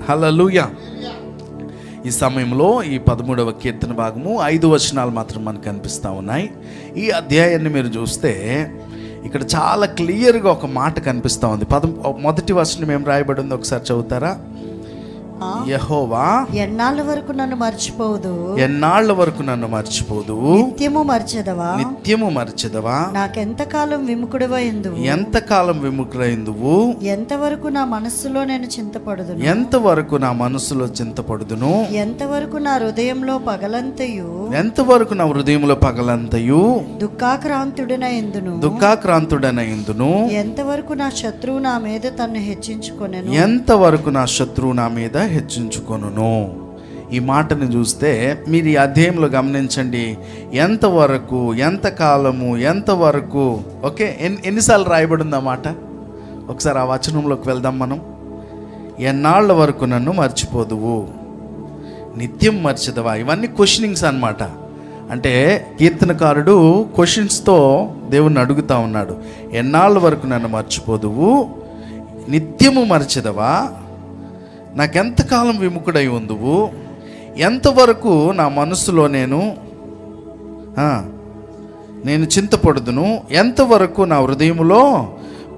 హల్లెలూయా. ఈ సమయంలో ఈ 13వ కీర్తన భాగము 5 వచనాలు మాత్రం మనకు కనిపిస్తూ ఉన్నాయి. ఈ అధ్యాయాన్ని మీరు చూస్తే ఇక్కడ చాలా క్లియర్గా ఒక మాట కనిపిస్తూ ఉంది. మొదటి వచనం ఏం రాయబడి ఉంది ఒకసారి చదువుతారా? యెహోవా ఎన్నాళ్ళ వరకు నన్ను మర్చిపోదు, ఎన్నాళ్ళ వరకు నన్ను మర్చిపోదు, నిత్యము మర్చెదవా, నిత్యము మర్చెదవా, నాకెంతకాలం విముఖుడవైందువు, ఎంతకాలం విముఖుడైందువు, ఎంతవరకు నా మనస్సులో నేను చింతపడుదును, ఎంతవరకు నా మనసులో చింతపడుదును, ఎంతవరకు నా హృదయంలో పగలంతయు, ఎంతవరకు నా హృదయంలో పగలంతయు దుఃఖాక్రాంతుడనైందును, దుఃఖాక్రాంతుడనైందును, ఎంతవరకు నా శత్రువు నా మీద తన్ను హెచ్చించుకొనెను, ఎంతవరకు నా శత్రువు నా మీద హెచ్చించుకొనును. ఈ మాటను చూస్తే మీరు ఈ అధ్యాయంలో గమనించండి. ఎంతవరకు, ఎంతకాలము, ఎంతవరకు. ఓకే, ఎన్నిసార్లు రాయబడి ఉంది ఆ మాట? ఒకసారి ఆ వచనంలోకి వెళ్దాం మనం. ఎన్నాళ్ళ వరకు నన్ను మర్చిపోదువు, నిత్యం మర్చిదవా. ఇవన్నీ క్వశ్చనింగ్స్ అన్నమాట. అంటే కీర్తనకారుడు క్వశ్చన్స్తో దేవుణ్ణి అడుగుతా ఉన్నాడు. ఎన్నాళ్ళ వరకు నన్ను మర్చిపోదువు, నిత్యము మర్చిదవా, నాకెంతకాలం విముఖుడై ఉందువు, ఎంతవరకు నా మనసులో నేను చింతపడుదును, ఎంతవరకు నా హృదయములో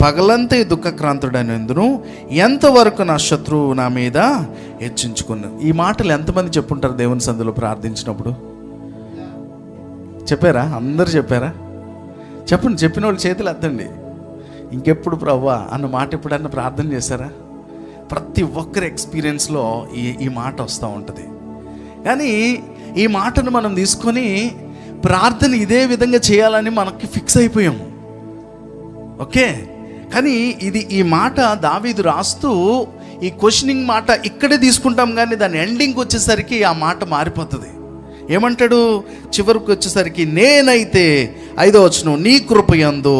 పగలంతా దుఃఖక్రాంతుడైనందును, ఎంతవరకు నా శత్రువు నా మీద హెచ్చించుకున్నాను. ఈ మాటలు ఎంతమంది చెప్పుంటారు దేవుని సందులో ప్రార్థించినప్పుడు? చెప్పారా? అందరు చెప్పారా? చెప్పండి. చెప్పిన వాళ్ళు చేతులు ఎత్తండి. ఇంకెప్పుడు ప్రభువా అన్న మాట ఎప్పుడన్నా ప్రార్థన చేశారా? ప్రతి ఒక్కరి ఎక్స్పీరియన్స్లో ఈ మాట వస్తూ ఉంటుంది. కానీ ఈ మాటను మనం తీసుకొని ప్రార్థన ఇదే విధంగా చేయాలని మనకి ఫిక్స్ అయిపోయాం. ఓకే, కానీ ఈ మాట దావీదు రాస్తూ ఈ క్వశ్చనింగ్ మాట ఇక్కడే తీసుకుంటాం, కానీ దాని ఎండింగ్ వచ్చేసరికి ఆ మాట మారిపోతుంది. ఏమంటాడు చివరికి వచ్చేసరికి? నేనైతే 5వ వచనం, నీ కృపయందు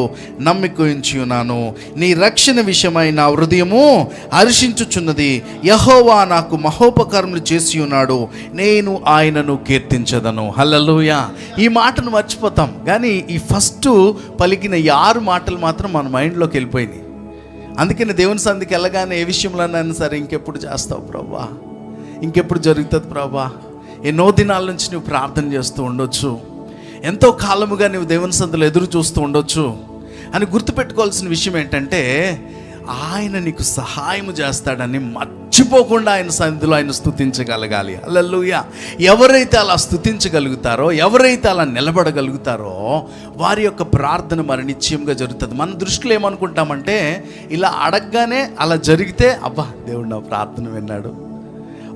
నమ్మిక ఉంచి ఉన్నాను, నీ రక్షణ విషయమై నా హృదయము హర్షించుచున్నది, యెహోవా నాకు మహోపకారములు చేసి ఉన్నాడు, నేను ఆయనను కీర్తించదను. హల్లెలూయా. ఈ మాటను మర్చిపోతాం, కానీ ఈ ఫస్ట్ పలికిన 6 మాటలు మాత్రం మన మైండ్లోకి వెళ్ళిపోయినాయి. అందుకని దేవుని సంధికి వెళ్ళగానే ఏ విషయంలోనైనా సరే, ఇంకెప్పుడు చేస్తావు ప్రభువా, ఇంకెప్పుడు జరుగుతుంది ప్రభువా, ఎన్నో దినాల నుంచి నువ్వు ప్రార్థన చేస్తూ ఉండొచ్చు, ఎంతో కాలముగా నువ్వు దేవుని సందులో ఎదురు చూస్తూ ఉండొచ్చు అని గుర్తుపెట్టుకోవాల్సిన విషయం ఏంటంటే, ఆయన నీకు సహాయం చేస్తాడని మర్చిపోకుండా ఆయన సన్నిధిలో ఆయన స్తుతించగలగాలి. హల్లెలూయా. ఎవరైతే అలా స్తుతించగలుగుతారో, ఎవరైతే అలా నిలబడగలుగుతారో, వారి యొక్క ప్రార్థన మరి నిశ్చయంగా జరుగుతుంది. మన దృష్టిలో ఏమనుకుంటామంటే, ఇలా అడగగానే అలా జరిగితే అబ్బా దేవుడు నా ప్రార్థన విన్నాడు,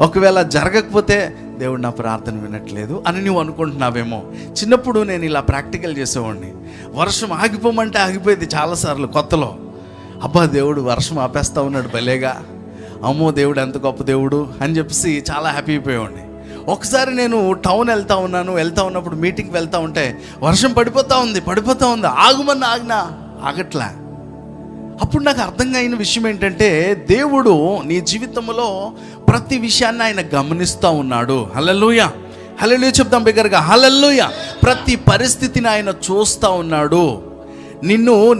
ఒకవేళ జరగకపోతే దేవుడు నా ప్రార్థన వినట్లేదు అని నువ్వు అనుకుంటున్నావేమో. చిన్నప్పుడు నేను ఇలా ప్రాక్టికల్ చేసేవాడిని. వర్షం ఆగిపోమంటే ఆగిపోయేది చాలాసార్లు కొత్తలో. అబ్బా దేవుడు వర్షం ఆపేస్తా ఉన్నాడు భలేగా, అమ్మో దేవుడు ఎంత గొప్ప దేవుడు అని చెప్పేసి చాలా హ్యాపీ అయిపోయేవాడిని. ఒకసారి నేను టౌన్ వెళ్తా ఉన్నప్పుడు మీటింగ్కి వెళ్తూ ఉంటే వర్షం పడిపోతూ ఉంది, ఆగుమన్నా ఆగినా ఆగట్లా. అప్పుడు నాకు అర్థం అయిన విషయం ఏంటంటే, దేవుడు నీ జీవితంలో ప్రతి విషయాన్ని ఆయన గమనిస్తూ ఉన్నాడు. హల్లెలూయా. హల్లెలూయా చెప్తాం బిగ్గరగా, హల్లెలూయా. ప్రతి పరిస్థితిని ఆయన చూస్తూ ఉన్నాడు.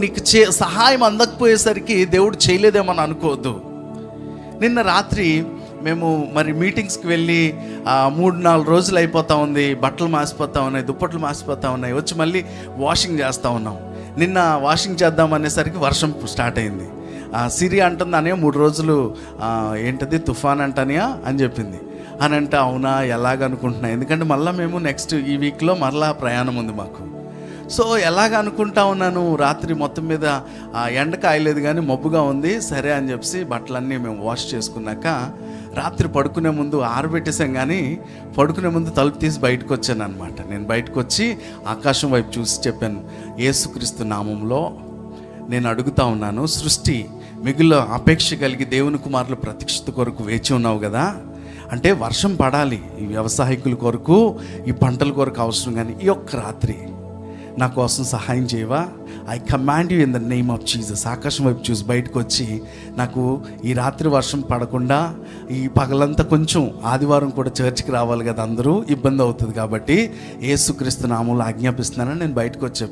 నీకు సహాయం అందకపోయేసరికి దేవుడు చేయలేదేమని అనుకోవద్దు. నిన్న రాత్రి మేము మరి మీటింగ్స్కి వెళ్ళి 3-4 రోజులు అయిపోతూ ఉంది, బట్టలు మాసిపోతూ ఉన్నాయి, దుప్పట్లు మాసిపోతూ ఉన్నాయి, వచ్చి మళ్ళీ వాషింగ్ చేస్తూ ఉన్నాం. నిన్న వాషింగ్ చేద్దాం అనేసరికి వర్షం స్టార్ట్ అయింది. సిరి అంటుంది అనే 3 రోజులు ఏంటది తుఫాన్ అంటానియా అని చెప్పింది. అని అంటే అవునా ఎలాగనుకుంటున్నా, ఎందుకంటే మళ్ళీ మేము నెక్స్ట్ ఈ వీక్లో మరలా ప్రయాణం ఉంది మాకు. సో ఎలాగ అనుకుంటా ఉన్నాను. రాత్రి మొత్తం మీద ఎండ కాయలేదు కానీ మబ్బుగా ఉంది, సరే అని చెప్పి బట్టలన్నీ మేము వాష్ చేసుకున్నాక రాత్రి పడుకునే ముందు ఆరబెట్టేసాం, కానీ పడుకునే ముందు తలుపు తీసి బయటకు వచ్చాను అనమాట. నేను బయటకు వచ్చి ఆకాశం వైపు చూసి చెప్పాను, యేసుక్రీస్తు నామంలో నేను అడుగుతా ఉన్నాను, సృష్టి మిగులు అపేక్ష కలిగి దేవుని కుమారుల ప్రత్యక్షత కొరకు వేచి ఉన్నావు కదా, అంటే వర్షం పడాలి ఈ వ్యవసాయకుల కొరకు, ఈ పంటల కొరకు అవసరం, కానీ ఈ ఒక్క రాత్రి నా కోసం సహాయం చేయవా? I command you in the name of Jesus. ఆకాశం వైపు చూసి బయటకు వచ్చి, నాకు ఈ రాత్రి వర్షం పడకుండా ఈ పగలంతా కొంచెం ఆదివారం కూడా చర్చ్కి రావాలి కదా, అందరూ ఇబ్బంది అవుతుంది కాబట్టి యేసుక్రీస్తు నామంలో ఆజ్ఞాపిస్తున్నానని నేను బయటకు వచ్చి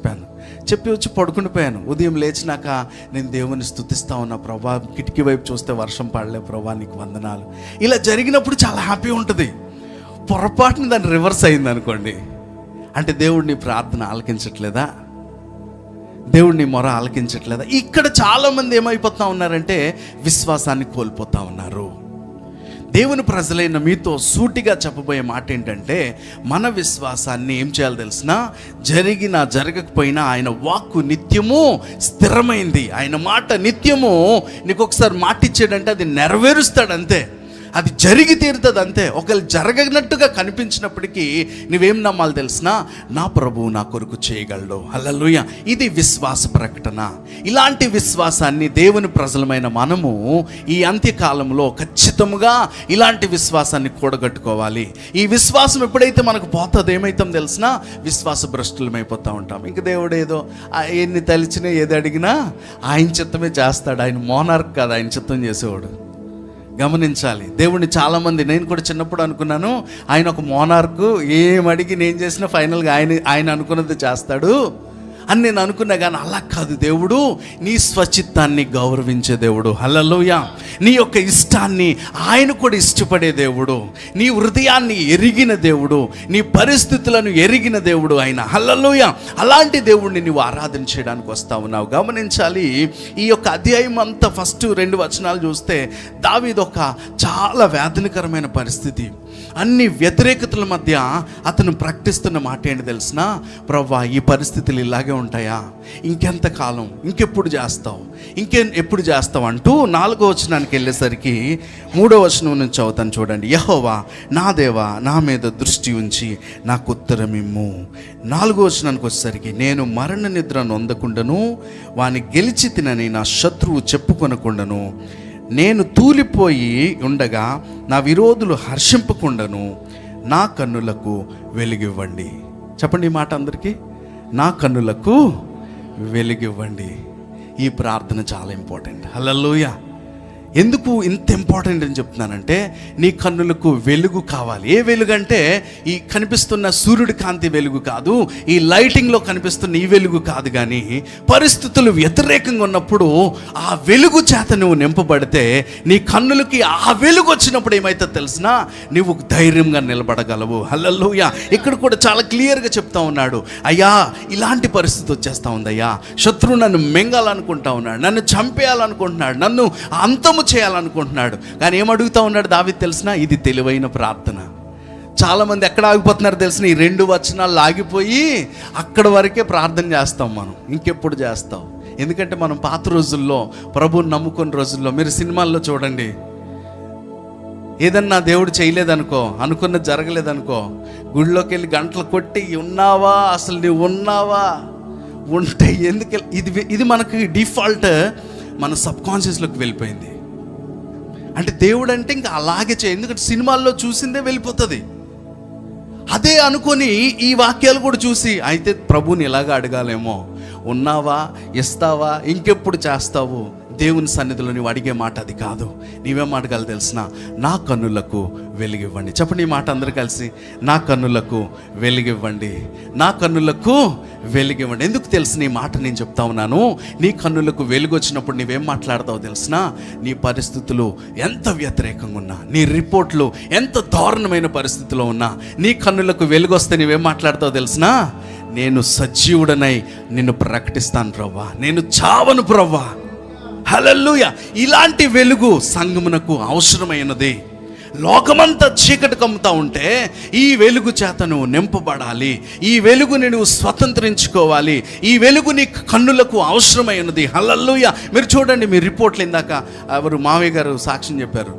చెప్పి వచ్చి పడుకుండిపోయాను. ఉదయం లేచినాక నేను దేవుని స్తుతిస్తా ఉన్నా, ప్రభా కిటికీ వైపు చూస్తే వర్షం పడలే, ప్రభా నీకు వందనాలు. ఇలా జరిగినప్పుడు చాలా హ్యాపీ ఉంటుంది. పొరపాటున దాన్ని రివర్స్ అయింది అనుకోండి, అంటే దేవుడిని ప్రార్థన ఆలకించట్లేదా? దేవుడిని మొర ఆలకించట్లేదా? ఇక్కడ చాలామంది ఏమైపోతా ఉన్నారంటే విశ్వాసాన్ని కోల్పోతా ఉన్నారు. దేవుని ప్రజలైన మీతో సూటిగా చెప్పబోయే మాట ఏంటంటే, మన విశ్వాసాన్ని ఏం చేయాలో తెలిసినా, జరిగినా జరగకపోయినా ఆయన వాక్కు నిత్యము స్థిరమైంది. ఆయన మాట నిత్యము, నీకు ఒకసారి మాట ఇచ్చాడంటే అది నెరవేరుస్తాడు అంతే, అది జరిగి తీరుతుంది అంతే. ఒకవేళ జరగనట్టుగా కనిపించినప్పటికీ నువ్వేం నమ్మాలి తెలిసినా, నా ప్రభువు నా కొరకు చేయగలడు. హల్లెలూయా. ఇది విశ్వాస ప్రకటన. ఇలాంటి విశ్వాసాన్ని దేవుని ప్రజలమైన మనము ఈ అంత్యకాలంలో ఖచ్చితంగా ఇలాంటి విశ్వాసాన్ని కూడగట్టుకోవాలి. ఈ విశ్వాసం ఎప్పుడైతే మనకు పోతుందో ఏమవుతాం తెలిసినా, విశ్వాస భ్రష్టులమైపోతూ ఉంటాం. ఇంక దేవుడు ఏదో ఎన్ని తలిచినా ఏది అడిగినా ఆయన చిత్తమే చేస్తాడు. ఆయన మోనార్క్ కాదు, ఆయన చిత్తం చేసేవాడు. గమనించాలి. దేవుడిని చాలామంది, నేను కూడా చిన్నప్పుడు అనుకున్నాను ఆయన ఒక మోనార్కు, ఏం అడిగి నేను చేసినా ఫైనల్గా ఆయన అనుకున్నది చేస్తాడు అని నేను అనుకున్నా. కానీ అలా కాదు. దేవుడు నీ స్వచిత్తాన్ని గౌరవించే దేవుడు. హల్లెలూయా. నీ యొక్క ఇష్టాన్ని ఆయన కూడా ఇష్టపడే దేవుడు, నీ హృదయాన్ని ఎరిగిన దేవుడు, నీ పరిస్థితులను ఎరిగిన దేవుడు ఆయన. హల్లెలూయా. అలాంటి దేవుడిని నువ్వు ఆరాధన చేయడానికి వస్తా ఉన్నావు. గమనించాలి. ఈ యొక్క అధ్యాయం అంతా ఫస్ట్ 2 వచనాలు చూస్తే, దావీదు ఒక చాలా వేదనకరమైన పరిస్థితి, అన్ని వ్యతిరేకతల మధ్య అతను ప్రకటిస్తున్న మాట ఏంటి తెలిసినా, ప్రవ్వా ఈ పరిస్థితులు ఇలాగే ఉంటాయా, ఇంకెంతకాలం, ఇంకెప్పుడు చేస్తావు, ఎప్పుడు చేస్తావు అంటూ 4వ వచనానికి వెళ్ళేసరికి 3వ వచనం నుంచి చదువుతాను చూడండి. యెహోవా నా దేవా నా మీద దృష్టి ఉంచి నాకు ఉత్తరమిమ్ము. 4వ వచనానికి వచ్చేసరికి, నేను మరణ నిద్ర నొందకుండాను, వాని గెలిచి తినని నా శత్రువు చెప్పుకొనకుండాను, నేను తూలిపోయి ఉండగా నా విరోధులు హర్షింపకుండాను, నా కన్నులకు వెలుగివ్వండి. చెప్పండి ఈ మాట అందరికీ, నా కన్నులకు వెలుగివ్వండి. ఈ ప్రార్థన చాలా ఇంపార్టెంట్. హల్లెలూయా. ఎందుకు ఇంత ఇంపార్టెంట్ అని చెప్తున్నానంటే, నీ కన్నులకు వెలుగు కావాలి. ఏ వెలుగు అంటే ఈ కనిపిస్తున్న సూర్యుడి కాంతి వెలుగు కాదు, ఈ లైటింగ్లో కనిపిస్తున్న ఈ వెలుగు కాదు. కానీ పరిస్థితులు వ్యతిరేకంగా ఉన్నప్పుడు ఆ వెలుగు చేత నువ్వు నింపబడితే, నీ కన్నులకి ఆ వెలుగు వచ్చినప్పుడు ఏమైతే తెలిసినా, నువ్వు ధైర్యంగా నిలబడగలవు. హల్లెలూయా. ఇక్కడ కూడా చాలా క్లియర్గా చెప్తా ఉన్నాడు, అయ్యా ఇలాంటి పరిస్థితి వచ్చేస్తా ఉందయ్యా, శత్రువు నన్ను మింగాలనుకుంటా ఉన్నాడు, నన్ను చంపేయాలనుకుంటున్నాడు, నన్ను అంతము చేయాలనుకుంటున్నాడు. కానీ ఏమడుగుతా ఉన్నాడు దావీదు తెలిసిన? ఇది తెలివైన ప్రార్థన. చాలామంది ఎక్కడ ఆగిపోతున్నారు తెలిసిన? ఈ 2 వచనాలు ఆగిపోయి అక్కడ వరకే ప్రార్థన చేస్తాం మనం. ఇంకెప్పుడు చేస్తాం? ఎందుకంటే మనం పాత రోజుల్లో, ప్రభువుని నమ్ముకున్న రోజుల్లో, మీరు సినిమాల్లో చూడండి, ఏదన్నా దేవుడు చేయలేదనుకో, అనుకున్నది జరగలేదనుకో, గుడిలోకి వెళ్ళి గంటలు కొట్టి, ఉన్నావా అసలు నువ్వు ఉన్నావా, ఉంటే ఎందుకు, ఇది మనకి డిఫాల్ట్ మన సబ్కాన్షియస్లోకి వెళ్ళిపోయింది. అంటే దేవుడు అంటే ఇంకా అలాగే ఎందుకంటే సినిమాల్లో చూసిందే వెళ్ళిపోతుంది. అదే అనుకొని ఈ వాక్యాలు కూడా చూసి, అయితే ప్రభుని ఇలాగ అడగాలేమో, ఉన్నావా, ఇస్తావా, ఇంకెప్పుడు చేస్తావు. దేవుని సన్నిధిలో నువ్వు అడిగే మాట అది కాదు. నీవేం అడగాలి తెలిసిన? నా కన్నులకు వెలుగివ్వండి. చెప్పండి ఈ మాట అందరూ కలిసి, నా కన్నులకు వెలుగివ్వండి, నా కన్నులకు వెలుగివ్వండి. ఎందుకు తెలిసిన ఈ మాట నేను చెప్తా ఉన్నాను? నీ కన్నులకు వెలుగు వచ్చినప్పుడు నువ్వేం మాట్లాడతావు తెలిసిన? నీ పరిస్థితులు ఎంత వ్యతిరేకంగా ఉన్నా, నీ రిపోర్ట్లు ఎంత దారుణమైన పరిస్థితిలో ఉన్నా, నీ కన్నులకు వెలుగు వస్తే నువ్వేం మాట్లాడతావు తెలిసిన? నేను సజీవుడనై నిన్ను ప్రకటిస్తాను ప్రభువా, నేను చావను ప్రభువా. హల్లెలూయా. ఇలాంటి వెలుగు సంఘమునకు అవసరమైనది. లోకమంతా చీకటి కమ్ముతా ఉంటే ఈ వెలుగు చేత నువ్వు నింపబడాలి, ఈ వెలుగుని నువ్వు స్వతంత్రించుకోవాలి, ఈ వెలుగు నీ కన్నులకు అవసరమైనది. హల్లెలూయా. మీరు చూడండి, మీ రిపోర్ట్లు ఇందాక ఎవరు మావయ్య గారు సాక్ష్యం చెప్పారు,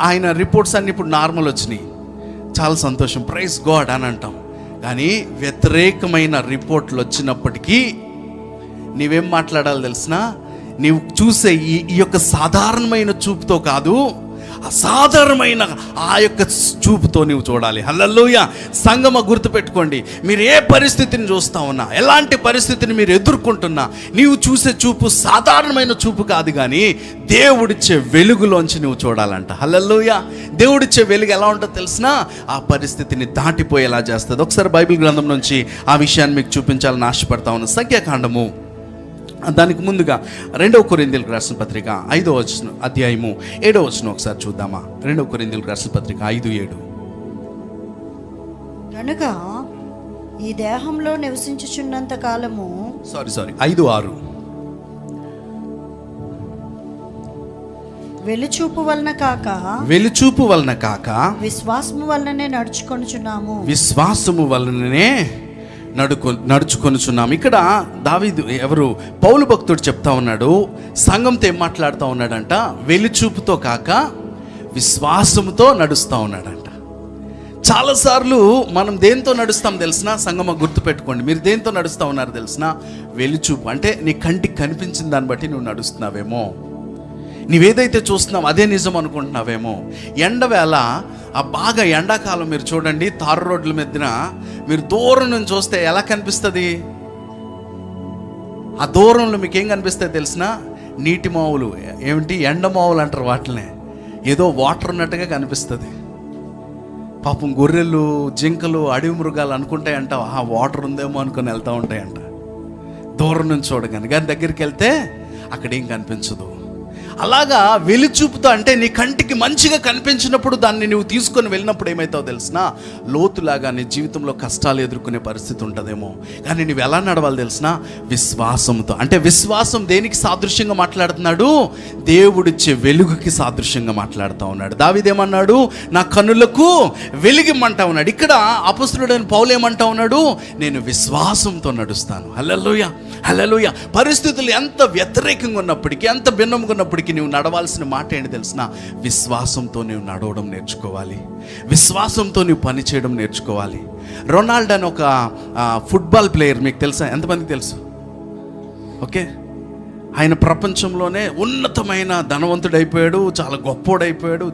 ఆయన రిపోర్ట్స్ అన్నీ ఇప్పుడు నార్మల్ వచ్చినాయి, చాలా సంతోషం, ప్రైజ్ గాడ్ అని అంటాం. కానీ వ్యతిరేకమైన రిపోర్ట్లు వచ్చినప్పటికీ నీవేం మాట్లాడాలి తెలిసినా? నీవు చూసే ఈ యొక్క సాధారణమైన చూపుతో కాదు, అసాధారణమైన ఆ యొక్క చూపుతో నువ్వు చూడాలి. హల్లెలూయా. సంగమ గుర్తుపెట్టుకోండి, మీరు ఏ పరిస్థితిని చూస్తా ఉన్నా, ఎలాంటి పరిస్థితిని మీరు ఎదుర్కొంటున్నా, నీవు చూసే చూపు సాధారణమైన చూపు కాదు, కానీ దేవుడిచ్చే వెలుగులోంచి నువ్వు చూడాలంట. హల్లెలూయా. దేవుడిచ్చే వెలుగు ఎలా ఉంటుందో తెలిసినా ఆ పరిస్థితిని దాటిపోయేలా చేస్తుంది. ఒకసారి బైబిల్ గ్రంథం నుంచి ఆ విషయాన్ని మీకు చూపించాలని ఆశపడతా ఉన్నాను. సంఖ్యాకాండము, దానికి ముందుగా 2 కొరింథీయులకు రాసిన పత్రిక 5వ అధ్యాయము 7వ వచనం ఒకసారి చూద్దామా. 2 కొరింథీయులకు రాసిన పత్రిక 5:7. కనుక ఈ దేహంలో నివసించుచున్నంత కాలము 5:6. వెలుచూపు వలన కాక విశ్వాసము వలననే నడుచుకొనుచున్నాము. విశ్వాసము వలననే నడుచుకొనుచున్నాము. ఇక్కడ దావీదు పౌలు భక్తుడు చెప్తా ఉన్నాడు, సంఘంతో ఏం మాట్లాడుతూ ఉన్నాడంట, వెలుచూపుతో కాక విశ్వాసముతో నడుస్తూ ఉన్నాడంట. చాలాసార్లు మనం దేంతో నడుస్తాం తెలిసినా, సంగమ గుర్తుపెట్టుకోండి, మీరు దేంతో నడుస్తూ ఉన్నారు తెలిసినా, వెలుచూపు అంటే నీ కంటికి కనిపించిన దాన్ని బట్టి నువ్వు నడుస్తున్నావేమో, నీవేదైతే చూస్తున్నావు అదే నిజం అనుకుంటున్నావేమో. ఎండవేళ బాగా ఎండాకాలం మీరు చూడండి, తారు రోడ్ల మీదన మీరు దూరం నుంచి చూస్తే ఎలా కనిపిస్తుంది? ఆ దూరంలో మీకు ఏం కనిపిస్తాయి తెలిసిన? నీటి మావులు, ఏమిటి ఎండ మావులు అంటారు వాటినే, ఏదో వాటర్ ఉన్నట్టుగా కనిపిస్తుంది. పాపం గొర్రెలు, జింకలు, అడవి మృగాలు అనుకుంటాయంట ఆ వాటర్ ఉందేమో అనుకుని వెళ్తూ ఉంటాయంట దూరం నుంచి చూడగానే, కానీ దగ్గరికి వెళ్తే అక్కడేం కనిపించదు. అలాగా వెలుచూపుతో అంటే నీ కంటికి మంచిగా కనిపించినప్పుడు దాన్ని నువ్వు తీసుకొని వెళ్ళినప్పుడు ఏమవుతావు తెలిసినా, లోతులాగా నీ జీవితంలో కష్టాలు ఎదుర్కొనే పరిస్థితి ఉంటుందేమో, కానీ నువ్వు ఎలా నడవాలి తెలిసినా, విశ్వాసంతో. అంటే విశ్వాసం దేనికి సాదృశ్యంగా మాట్లాడుతున్నాడు? దేవుడిచ్చే వెలుగుకి సాదృశ్యంగా మాట్లాడుతూ ఉన్నాడు. దావీదేమన్నాడు? నా కన్నులకు వెలిగిమ్మంటా ఉన్నాడు. ఇక్కడ అపొస్తలుడైన పౌలు ఏమంటా ఉన్నాడు? నేను విశ్వాసంతో నడుస్తాను. హల్లెలూయా, హల్లెలూయా. పరిస్థితులు ఎంత వ్యతిరేకంగా ఉన్నప్పటికీ, ఎంత భిన్నంగా ఉన్నప్పటికీ నువ్వు నడవాల్సిన మాట ఏంటి తెలిసిన? విశ్వాసంతో నువ్వు నడవడం నేర్చుకోవాలి, విశ్వాసంతో నువ్వు పని చేయడం నేర్చుకోవాలి. రొనాల్డో అని ఒక ఫుట్బాల్ ప్లేయర్, మీకు తెలుసా? ఎంతమందికి తెలుసు? ఓకే, ఆయన ప్రపంచంలోనే ఉన్నతమైన ధనవంతుడైపోయాడు, చాలా గొప్పోడైపోయాడు.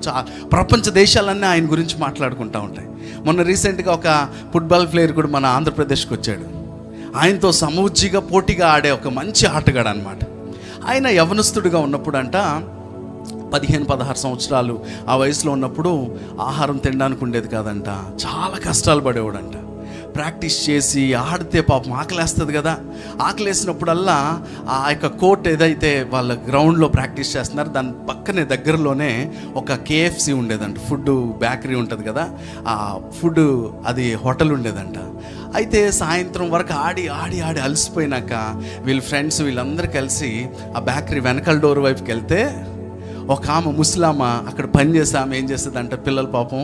ప్రపంచ దేశాలన్నీ ఆయన గురించి మాట్లాడుకుంటూ ఉంటాయి. మొన్న రీసెంట్గా ఒక ఫుట్బాల్ ప్లేయర్ కూడా మన ఆంధ్రప్రదేశ్కి వచ్చాడు. ఆయనతో సమూజ్జిగా పోటీగా ఆడే ఒక మంచి ఆటగాడు అనమాట. ఆయన యవనస్తుడిగా ఉన్నప్పుడు అంట, 15-16 సంవత్సరాలు ఆ వయసులో ఉన్నప్పుడు ఆహారం తినడానికి ఉండేది కాదంట, చాలా కష్టాలు పడేవాడంట. ప్రాక్టీస్ చేసి ఆడితే పాపం ఆకలేస్తుంది కదా, ఆకలేసినప్పుడల్లా ఆ యొక్క కోర్ట్ ఏదైతే వాళ్ళ గ్రౌండ్లో ప్రాక్టీస్ చేస్తున్నారు దాని పక్కనే దగ్గరలోనే ఒక KFC ఉండేదంట, ఫుడ్ బేకరీ ఉంటుంది కదా, ఆ ఫుడ్ అది హోటల్ ఉండేదంట. అయితే సాయంత్రం వరకు ఆడి ఆడి ఆడి అలసిపోయినాక వీళ్ళ ఫ్రెండ్స్ వీళ్ళందరూ కలిసి ఆ బేకరీ వెనకాల డోర్ వైపుకి వెళ్తే ఒక ఆమె ముస్లామ అక్కడ పని చేసే ఆమె ఏం చేస్తుంది అంటే, పిల్లలు పాపం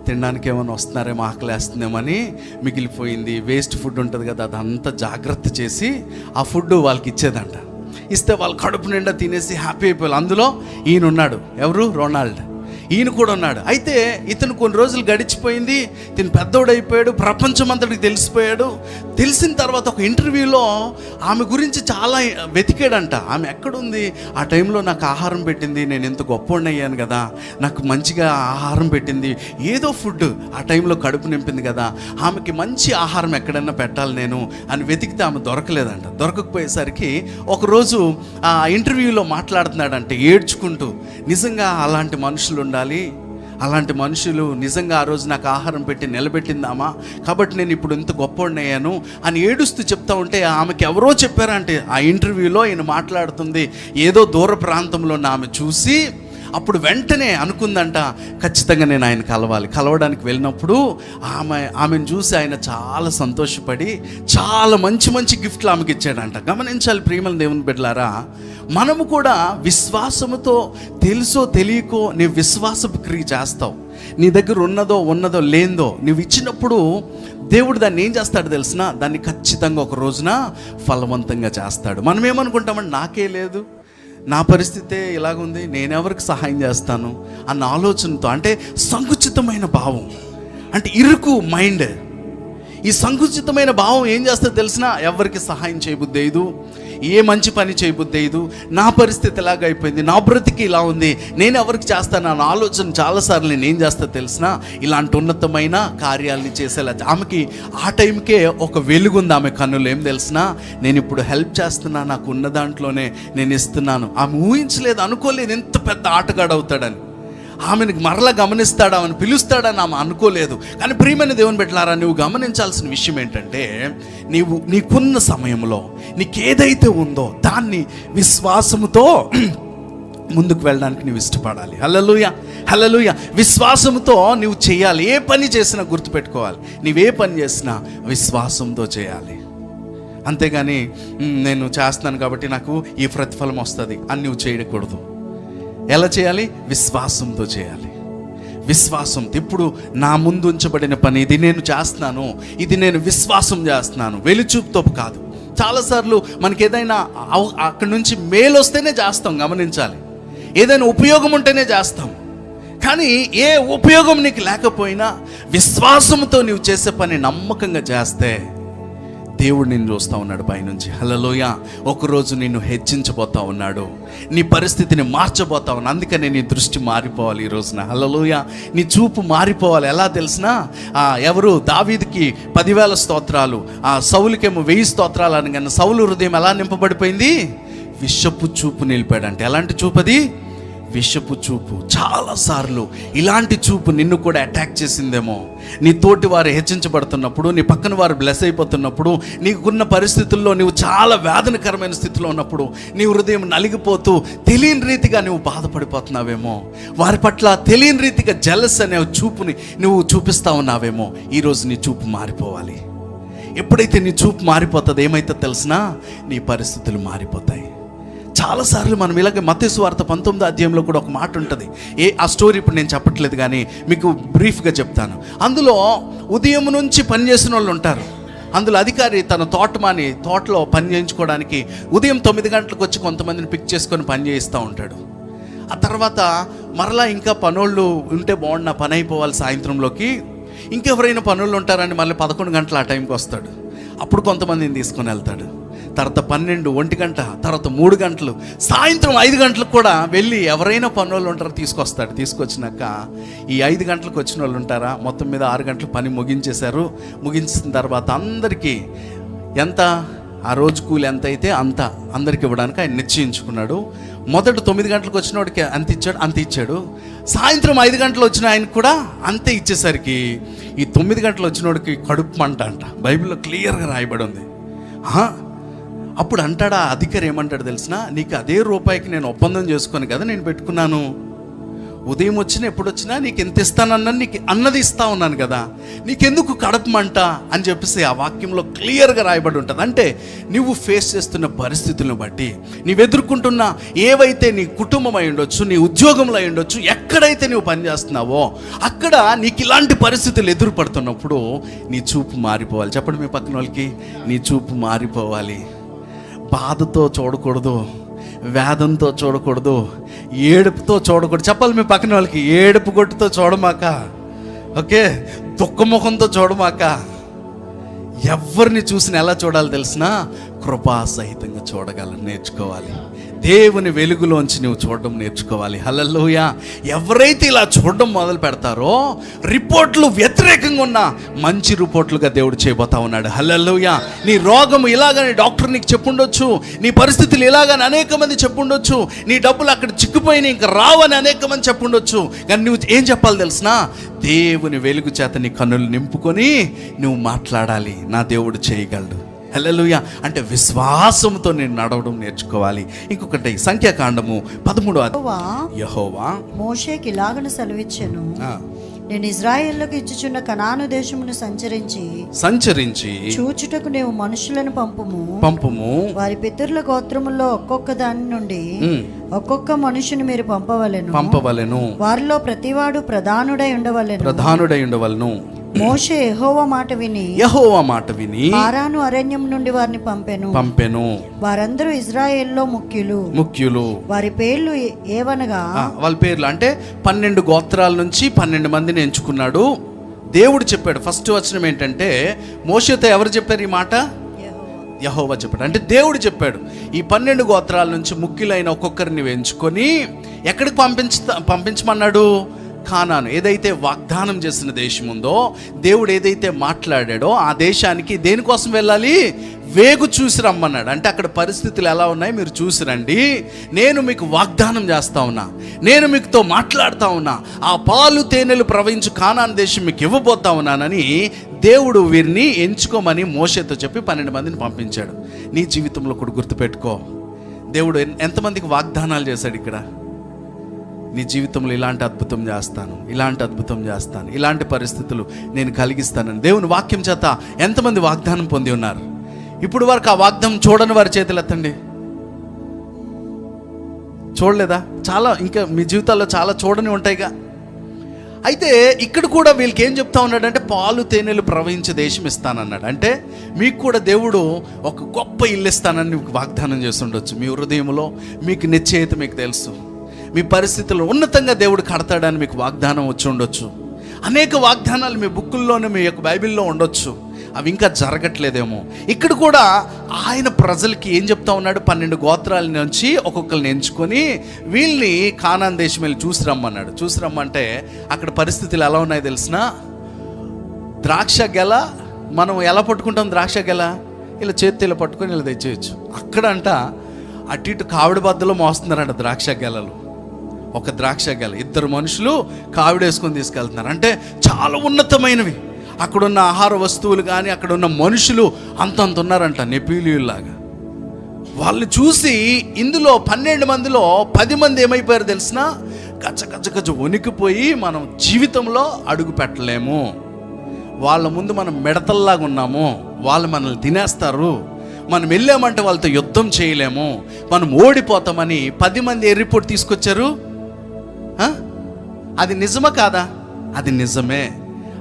తినడానికి ఏమైనా వస్తున్నారేమో, ఆకలేస్తుందేమని మిగిలిపోయింది వేస్ట్ ఫుడ్ ఉంటుంది కదా, అదంతా జాగ్రత్త చేసి ఆ ఫుడ్ వాళ్ళకి ఇచ్చేదంట. ఇస్తే వాళ్ళు కడుపు నిండా తినేసి హ్యాపీ అయిపోయారు. అందులో ఈయన ఉన్నాడు, ఎవరు? రొనాల్డో. ఈయన కూడా ఉన్నాడు. అయితే ఇతను కొన్ని రోజులు గడిచిపోయింది, ఇతను పెద్దోడైపోయాడు, ప్రపంచం అంతటికి తెలిసిపోయాడు. తెలిసిన తర్వాత ఒక ఇంటర్వ్యూలో ఆమె గురించి చాలా వెతికాడంట. ఆమె ఎక్కడుంది? ఆ టైంలో నాకు ఆహారం పెట్టింది, నేను ఎంత గొప్పవాడిని అయ్యాను కదా, నాకు మంచిగా ఆహారం పెట్టింది, ఏదో ఫుడ్ ఆ టైంలో కడుపు నింపింది కదా, ఆమెకి మంచి ఆహారం ఎక్కడైనా పెట్టాలి నేను అని వెతికితే ఆమె దొరకలేదంట. దొరకకపోయేసరికి ఒకరోజు ఆ ఇంటర్వ్యూలో మాట్లాడుతున్నాడంటే ఏడ్చుకుంటూ, నిజంగా అలాంటి మనుషులు ఉండాలి, అలాంటి మనుషులు నిజంగా ఆ రోజు నాకు ఆహారం పెట్టి నిలబెట్టిందామా, కాబట్టి నేను ఇప్పుడు ఇంత గొప్పవాడిని అయ్యాను అని ఏడుస్తూ చెప్తా ఉంటే ఆమెకి ఎవరో చెప్పారంటే ఆ ఇంటర్వ్యూలో ఈయన మాట్లాడుతుంది ఏదో దూర ప్రాంతంలో ఆమె చూసి అప్పుడు వెంటనే అనుకుందంట, ఖచ్చితంగా నేను ఆయన కలవడానికి వెళ్ళినప్పుడు ఆమెను చూసి ఆయన చాలా సంతోషపడి చాలా మంచి మంచి గిఫ్ట్లు ఆమెకి ఇచ్చాడంట. గమనించాలి ప్రియమైన దేవుని బిడ్డలారా, మనము కూడా విశ్వాసముతో, తెలుసో తెలియకో నీవు విశ్వాసపు క్రియ చేస్తావు. నీ దగ్గర ఉన్నదో లేదో నువ్వు ఇచ్చినప్పుడు దేవుడు దాన్ని ఏం చేస్తాడు తెలిసిన? దాన్ని ఖచ్చితంగా ఒక రోజున ఫలవంతంగా చేస్తాడు. మనం ఏమనుకుంటామంటే, నాకే లేదు, నా పరిస్థితే ఇలాగుంది, నేనెవరికి సహాయం చేస్తాను అన్న ఆలోచనతో, అంటే సంకుచితమైన భావం, అంటే ఇరుకు మైండ్. ఈ సంకుచితమైన భావం ఏం చేస్తుందో తెలిసినా ఎవరికి సహాయం చేయబుద్దేదు, ఏ మంచి పని చేయబుద్ధి అయ్యదు, నా పరిస్థితి ఎలాగ అయిపోయింది, నా బ్రతికి ఇలా ఉంది, నేను ఎవరికి చేస్తాను అన్న ఆలోచన చాలాసార్లు నేను ఏం చేస్తా తెలిసిన, ఇలాంటి ఉన్నతమైన కార్యాలని చేసేలా. ఆమెకి ఆ టైంకే ఒక వెలుగుంది ఆమె కన్నులు. ఏం తెలిసిన, నేను ఇప్పుడు హెల్ప్ చేస్తున్నా, నాకు ఉన్న దాంట్లోనే నేను ఇస్తున్నాను. ఆమె ఊహించలేదు, అనుకోలేదు ఎంత పెద్ద ఆటగాడు అవుతాడని. ఆమెను మరలా గమనిస్తాడా, ఆమెను పిలుస్తాడని ఆమె అనుకోలేదు. కానీ ప్రియమైన దేవుని బిడ్డలారా, నువ్వు గమనించాల్సిన విషయం ఏంటంటే, నీకున్న సమయంలో నీకేదైతే ఉందో దాన్ని విశ్వాసముతో ముందుకు వెళ్ళడానికి నువ్వు ఇష్టపడాలి. హల్లెలూయా, హల్లెలూయా. విశ్వాసంతో నువ్వు చేయాలి. ఏ పని చేసినా గుర్తుపెట్టుకోవాలి, నువ్వే పని చేసినా విశ్వాసంతో చేయాలి. అంతేగాని నేను చేస్తున్నాను కాబట్టి నాకు ఈ ప్రతిఫలం వస్తుంది అని నువ్వు చేయకూడదు. ఎలా చేయాలి? విశ్వాసంతో చేయాలి. విశ్వాసంతో, ఇప్పుడు నా ముందు ఉంచబడిన పని ఇది నేను చేస్తున్నాను, ఇది నేను విశ్వాసం చేస్తున్నాను, వెలుచూపుతో కాదు. చాలాసార్లు మనకి ఏదైనా అక్కడి నుంచి మేలు వస్తేనే చేస్తాం. గమనించాలి, ఏదైనా ఉపయోగం ఉంటేనే చేస్తాం. కానీ ఏ ఉపయోగం నీకు లేకపోయినా విశ్వాసంతో నీవు చేసే పని నమ్మకంగా చేస్తే దేవుడు నిన్ను చూస్తూ ఉన్నాడు పైనుంచి. హల్లెలూయా. ఒకరోజు నిన్ను హెచ్చించబోతా ఉన్నాడు, నీ పరిస్థితిని మార్చబోతా ఉన్నాడు. అందుకనే నీ దృష్టి మారిపోవాలి ఈ రోజున. హల్లెలూయా. నీ చూపు మారిపోవాలి. ఎలా తెలిసినా, ఎవరు దావీదుకి 10,000 స్తోత్రాలు, సౌలుకేమో 1000 స్తోత్రాలు అని. కానీ సౌలు హృదయం ఎలా నింపబడిపోయింది? విషపు చూపు నిలిపాడంటే. ఎలాంటి చూపు అది? విషపు చూపు. చాలాసార్లు ఇలాంటి చూపు నిన్ను కూడా అటాక్ చేసిందేమో. నీ తోటి వారు హెచ్చించబడుతున్నప్పుడు, నీ పక్కన వారు బ్లెస్ అయిపోతున్నప్పుడు, నీకున్న పరిస్థితుల్లో నువ్వు చాలా వేదనకరమైన స్థితిలో ఉన్నప్పుడు నీ హృదయం నలిగిపోతూ తెలియని రీతిగా నువ్వు బాధపడిపోతున్నావేమో. వారి పట్ల తెలియని రీతిగా జెలస్ అనే చూపుని నువ్వు చూపిస్తా ఉన్నావేమో. ఈరోజు నీ చూపు మారిపోవాలి. ఎప్పుడైతే నీ చూపు మారిపోతుంది, ఏమైతే తెలిసినా నీ పరిస్థితులు మారిపోతాయి. చాలాసార్లు మనం ఇలాగే మత్తయి సువార్త 19వ అధ్యాయంలో కూడా ఒక మాట ఉంటుంది. ఆ స్టోరీ ఇప్పుడు నేను చెప్పట్లేదు, కానీ మీకు బ్రీఫ్గా చెప్తాను. అందులో ఉదయం నుంచి పని చేసిన వాళ్ళు ఉంటారు. అందులో అధికారి తన తోటలో పని చేయించుకోవడానికి ఉదయం 9 గంటలకు వచ్చి కొంతమందిని పిక్ చేసుకొని పని చేయిస్తూ ఉంటాడు. ఆ తర్వాత మరలా ఇంకా పనోళ్ళు ఉంటే బాగుండు, పని అయిపోవాలి సాయంత్రంలోకి, ఇంకెవరైనా పనులు ఉంటారని మళ్ళీ 11 గంటల ఆ టైంకి వస్తాడు. అప్పుడు కొంతమందిని తీసుకొని వెళ్తాడు. తర్వాత 12, 1 గంట, తర్వాత 3 గంటలు, సాయంత్రం 5 గంటలకు కూడా వెళ్ళి ఎవరైనా పనులు ఉంటారో తీసుకొస్తాడు. తీసుకొచ్చినాక ఈ 5 గంటలకు వచ్చిన వాళ్ళు ఉంటారా, మొత్తం మీద 6 గంటలు పని ముగించేశారు. ముగించిన తర్వాత అందరికీ ఎంత, ఆ రోజు కూలి ఎంత అయితే అందరికి ఇవ్వడానికి ఆయన నిశ్చయించుకున్నాడు. మొదట 9 గంటలకు వచ్చిన వాడికి అంత ఇచ్చాడు. సాయంత్రం 5 గంటలు వచ్చిన ఆయనకు కూడా అంతే ఇచ్చేసరికి ఈ 9 గంటలు వచ్చిన వాడికి కడుపు మంట అంట. బైబిల్లో క్లియర్గా రాయబడి ఉంది. అప్పుడు అంటాడా అధికారి, ఏమంటాడు తెలిసిన, నీకు అదే రూపాయికి నేను ఒప్పందం చేసుకొని కదా నేను పెట్టుకున్నాను. ఉదయం వచ్చినా ఎప్పుడు వచ్చినా నీకు ఎంత ఇస్తానన్నా నీకు అన్నది ఇస్తా ఉన్నాను కదా, నీకెందుకు కడపమంట అని చెప్పేసి ఆ వాక్యంలో క్లియర్గా రాయబడి ఉంటుంది. అంటే నువ్వు ఫేస్ చేస్తున్న పరిస్థితులను బట్టి, నువ్వు ఎదుర్కొంటున్న ఏవైతే నీ కుటుంబం అయి ఉండొచ్చు, నీ ఉద్యోగంలో అయి ఉండొచ్చు, ఎక్కడైతే నువ్వు పనిచేస్తున్నావో అక్కడ నీకు ఇలాంటి పరిస్థితులు ఎదురుపడుతున్నప్పుడు నీ చూపు మారిపోవాలి. చెప్పండి మీ పక్కన వాళ్ళకి, నీ చూపు మారిపోవాలి. బాధతో చూడకూడదు, వేదంతో చూడకూడదు, ఏడుపుతో చూడకూడదు. చెప్పాలి మీ పక్కన వాళ్ళకి, ఏడుపు గొట్టుతో చూడమాక, ఓకే, దుఃఖముఖంతో చూడమాక. ఎవరిని చూసిన ఎలా చూడాలి తెలిసినా, కృపాసహితంగా చూడగలని నేర్చుకోవాలి. దేవుని వెలుగులోంచి నువ్వు చూడడం నేర్చుకోవాలి. హల్లెలూయా. ఎవరైతే ఇలా చూడడం మొదలు పెడతారో రిపోర్ట్లు వ్యతిరేకంగా ఉన్న మంచి రిపోర్ట్లుగా దేవుడు చేయబోతా ఉన్నాడు. హల్లెలూయా. నీ రోగము ఇలాగని డాక్టర్ నీకు చెప్పుండొచ్చు, నీ పరిస్థితులు ఇలాగని అనేక మంది చెప్పుండొచ్చు, నీ డబ్బులు అక్కడ చిక్కుపోయి ఇంకా రావని అనేక మంది చెప్పుండొచ్చు. కానీ నువ్వు ఏం చెప్పాలి తెలిసినా, దేవుని వెలుగు చేత నీ కన్నులు నింపుకొని నువ్వు మాట్లాడాలి, నా దేవుడు చేయగలడు. హల్లెలూయా. అంటే విశ్వాసంతో నేను నడవడం నేర్చుకోవాలి. ఇంకొకటి సంఖ్యాకాండము 13 యెహోవా మోషేకి ఇలాగను సెలవిచ్చెను, నేను ఇజ్రాయేలుకు ఇచ్చుచున్న కనాను దేశమును సంచరించి చూచుటకు నీవు మనుషులను పంపుము. వారి పితరుల గోత్రములో ఒక్కొక్క దాని నుండి ఒక్కొక్క మనుషుని మీరు పంపవలెను. వారిలో ప్రతివాడు ప్రధానుడై ఉండవలెను. మోషే యెహోవా మాట విని పారాను అరణ్యం నుండి వారిని పంపెను. వారందరూ ఇజ్రాయేల్లో ముఖ్యులు. వారి పేర్లు ఏవనగా, వాళ్ళ పేర్లు అంటే 12 గోత్రాల నుంచి 12 మందిని ఎంచుకున్నాడు. దేవుడు చెప్పాడు. ఫస్ట్ వచనం ఏంటంటే, మోషేతో ఎవరు చెప్పారు ఈ మాట? యెహోవా చెప్పాడు. అంటే దేవుడు చెప్పాడు, ఈ 12 గోత్రాల నుంచి ముఖ్యులైన ఒక్కొక్కరిని ఎంచుకొని ఎక్కడికి పంపించమన్నాడు? కానాను. ఏదైతే వాగ్దానం చేసిన దేశం ఉందో, దేవుడు ఏదైతే మాట్లాడాడో ఆ దేశానికి దేనికోసం వెళ్ళాలి? వేగు చూసి రమ్మన్నాడు. అంటే అక్కడ పరిస్థితులు ఎలా ఉన్నాయి మీరు చూసి రండి, నేను మీకు వాగ్దానం చేస్తా ఉన్నా, నేను మీతో మాట్లాడుతూ ఉన్నా, ఆ పాలు తేనెలు ప్రవహించు కానాను దేశం మీకు ఇవ్వబోతా ఉన్నానని దేవుడు వీరిని ఎంచుకోమని మోషేతో చెప్పి 12 మందిని పంపించాడు. నీ జీవితంలో కూడా గుర్తుపెట్టుకో, దేవుడు ఎంతమందికి వాగ్దానాలు చేశాడు ఇక్కడ? నీ జీవితంలో ఇలాంటి అద్భుతం చేస్తాను, ఇలాంటి అద్భుతం చేస్తాను, ఇలాంటి పరిస్థితులు నేను కలిగిస్తానని దేవుని వాక్యం చేత ఎంతమంది వాగ్దానం పొంది ఉన్నారు? ఇప్పుడు వరకు ఆ వాగ్దానం చూడని వారి చేతులు ఎత్తండి. చూడలేదా? చాలా, ఇంకా మీ జీవితాల్లో చాలా చూడని ఉంటాయిగా. అయితే ఇక్కడ కూడా వీళ్ళకి ఏం చెప్తా ఉన్నాడంటే, పాలు తేనెలు ప్రవహించే దేశం ఇస్తానన్నాడు. అంటే మీకు కూడా దేవుడు ఒక గొప్ప ఇల్లు ఇస్తానని మీకు వాగ్దానం చేస్తుండొచ్చు. మీ హృదయంలో మీకు నిశ్చయిత మీకు తెలుసు, మీ పరిస్థితుల్లో ఉన్నతంగా దేవుడు కడతాడని మీకు వాగ్దానం వచ్చి ఉండొచ్చు. అనేక వాగ్దానాలు మీ బుక్కుల్లోనే, మీ యొక్క బైబిల్లో ఉండొచ్చు. అవి ఇంకా జరగట్లేదేమో. ఇక్కడ కూడా ఆయన ప్రజలకి ఏం చెప్తా ఉన్నాడు? 12 గోత్రాల నుంచి ఒక్కొక్కరిని ఎంచుకొని వీళ్ళని కానాన్ దేశం వెళ్ళి చూసి రమ్మన్నాడు. చూసి రమ్మంటే అక్కడ పరిస్థితులు ఎలా ఉన్నాయి తెలిసిన? ద్రాక్ష గెల మనం ఎలా పట్టుకుంటాం? ద్రాక్ష గెల ఇలా చేతితో ఇలా పట్టుకొని ఇలా తెచ్చేయచ్చు. అక్కడంట అటు ఇటు కావిడి బద్దలో మోస్తున్నారంట ద్రాక్ష గెలలు. ఒక ద్రాక్ష గెల 2 మనుషులు కావిడేసుకొని తీసుకెళ్తున్నారు. అంటే చాలా ఉన్నతమైనవి. అక్కడున్న ఆహార వస్తువులు కానీ, అక్కడున్న మనుషులు అంతంత ఉన్నారంట, నెపీలియుల్లాగా. వాళ్ళని చూసి ఇందులో 12 మందిలో 10 మంది ఏమైపోయారు తెలిసిన? గచ్చ వణికిపోయి మనం జీవితంలో అడుగు పెట్టలేము, వాళ్ళ ముందు మనం మిడతల్లాగా ఉన్నాము, వాళ్ళు మనల్ని తినేస్తారు, మనం వెళ్ళామంటే వాళ్ళతో యుద్ధం చేయలేము, మనం ఓడిపోతామని 10 మంది ఏ రిపోర్ట్ తీసుకొచ్చారు? అది నిజమా కాదా? అది నిజమే.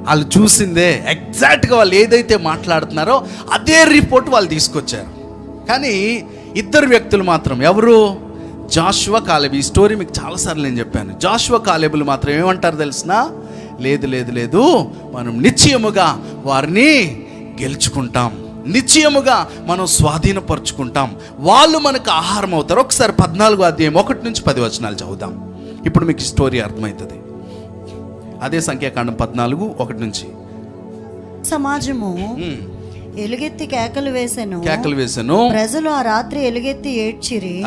వాళ్ళు చూసిందే ఎగ్జాక్ట్గా, వాళ్ళు ఏదైతే మాట్లాడుతున్నారో అదే రిపోర్ట్ వాళ్ళు తీసుకొచ్చారు. కానీ 2 వ్యక్తులు మాత్రం, ఎవరు? జాషువా, కాలేబు. ఈ స్టోరీ మీకు చాలాసార్లు నేను చెప్పాను. జాషువా, కాలేబులు మాత్రం ఏమంటారు తెలిసిన? లేదు లేదు లేదు, మనం నిశ్చయముగా వారిని గెలుచుకుంటాం, నిశ్చయముగా మనం స్వాధీనపరుచుకుంటాం, వాళ్ళు మనకు ఆహారం అవుతారు. ఒకసారి 14వ అధ్యాయం 1 నుంచి 10 వచనాలు చదువుదాం. ఇప్పుడు మీకు స్టోరీ అర్థమవుతుంది. అదే సంఖ్యాకాండం 14:1 నుంచి. సమాజము ఎలుగెత్తి కేకలు వేసెను. ప్రజలు ఆ రాత్రి ఎలుగెత్తి ఏడ్చిరి.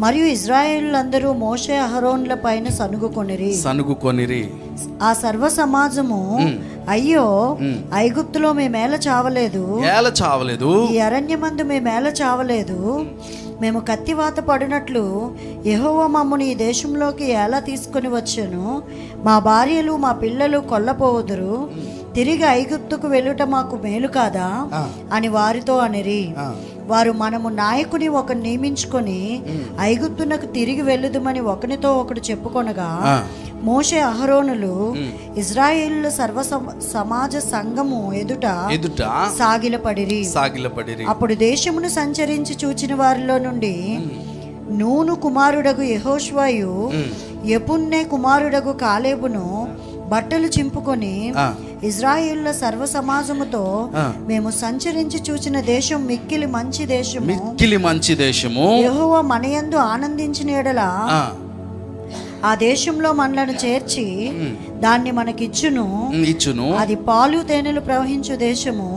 మరియు ఇశ్రాయేలులందరూ మోషే అహరోనుల పైన సనుగుకొనిరి. ఆ సర్వ సమాజము, అయ్యో, ఐగుప్తులో మేమేల చావలేదు, ఈ అరణ్యమందు మేమేల చావలేదు, మేము కత్తివాత పడినట్లు యెహోవా మమ్మను ఈ దేశంలోకి ఎలా తీసుకొని వచ్చాను, మా భార్యలు మా పిల్లలు కొల్లపోవుదురు, తిరిగి ఐగుప్తుకు వెళ్ళుట మాకు మేలు కాదా అని వారితో అనిరి. వారు, మనము నాయకుని ఒకరు నియమించుకొని ఐగుప్తునకు తిరిగి వెళ్ళుదుమని ఒకనితో ఒకడు చెప్పుకొనగా, మోషే అహరోనులు ఇశ్రాయేలు సర్వ సమాజ సంఘము ఎదుట సాగిలపడిరి. అప్పుడు దేశమును సంచరించి చూచిన వారిలో నుండి నూను కుమారుడగు యెహోషువయు యెఫున్నె కుమారుడగు కాలేబును బట్టలు చింపుకొని ఇశ్రాయేలుల సర్వ సమాజముతో, మేము సంచరించి చూచిన దేశం మిక్కిలి మంచి దేశము, యెహోవా మనయందు ఆనందించిన యెడల ఆ దేశంలో మనలను చేర్చి దాన్ని మనకిచ్చును, అది పాలు తేనెలు ప్రవహించు దేశము.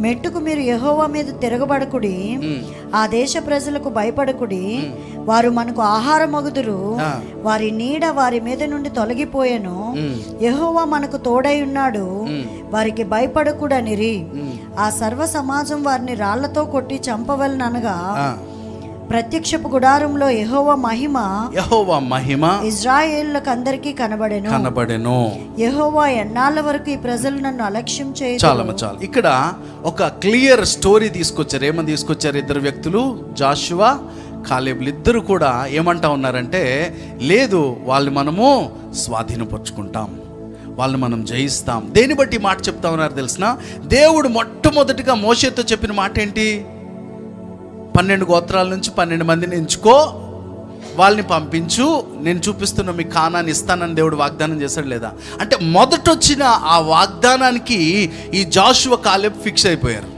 మెట్టుకు మీరు యెహోవా మీద తిరగబడకుడి, ఆ దేశ ప్రజలకు భయపడకుడి, వారు మనకు ఆహారమగుదురు, వారి నీడ వారి మీద నుండి తొలగిపోయెను, యెహోవా మనకు తోడై ఉన్నాడు, వారికి భయపడకుడనిరి. ఆ సర్వ సమాజం వారిని రాళ్లతో కొట్టి చంపవలననగా, ప్రత్యక్షపు గుడారంలో యెహోవా మహిమ ఇశ్రాయేలులకు అందరికీ కనబడెను. యెహోవా ఎన్నాళ్ళ వరకు ఈ ప్రజలు నన్ను అలక్ష్యం చేయరు. చాలు. ఇక్కడ ఒక క్లియర్ స్టోరీ తీసుకొచ్చారు. ఏమని తీసుకొచ్చారు? 2 వ్యక్తులు, జాషువా, కాలేబులు, ఇద్దరు కూడా ఏమంటా ఉన్నారంటే, లేదు, వాళ్ళు మనము స్వాధీనపరుచుకుంటాం, వాళ్ళని మనం జయిస్తాం. దేని బట్టి మాట చెప్తా ఉన్నారు తెలిసిన? దేవుడు మొట్టమొదటిగా మోషేతో చెప్పిన మాట ఏంటి? 12 గోత్రాల నుంచి 12 మందిని ఎంచుకో, వాళ్ళని పంపించు, నేను చూపిస్తున్న మీ కానాన్ని ఇస్తానని దేవుడు వాగ్దానం చేశాడు లేదా? అంటే మొదటొచ్చిన ఆ వాగ్దానానికి ఈ జాషువా, కాలేబ్ ఫిక్స్ అయిపోయారు.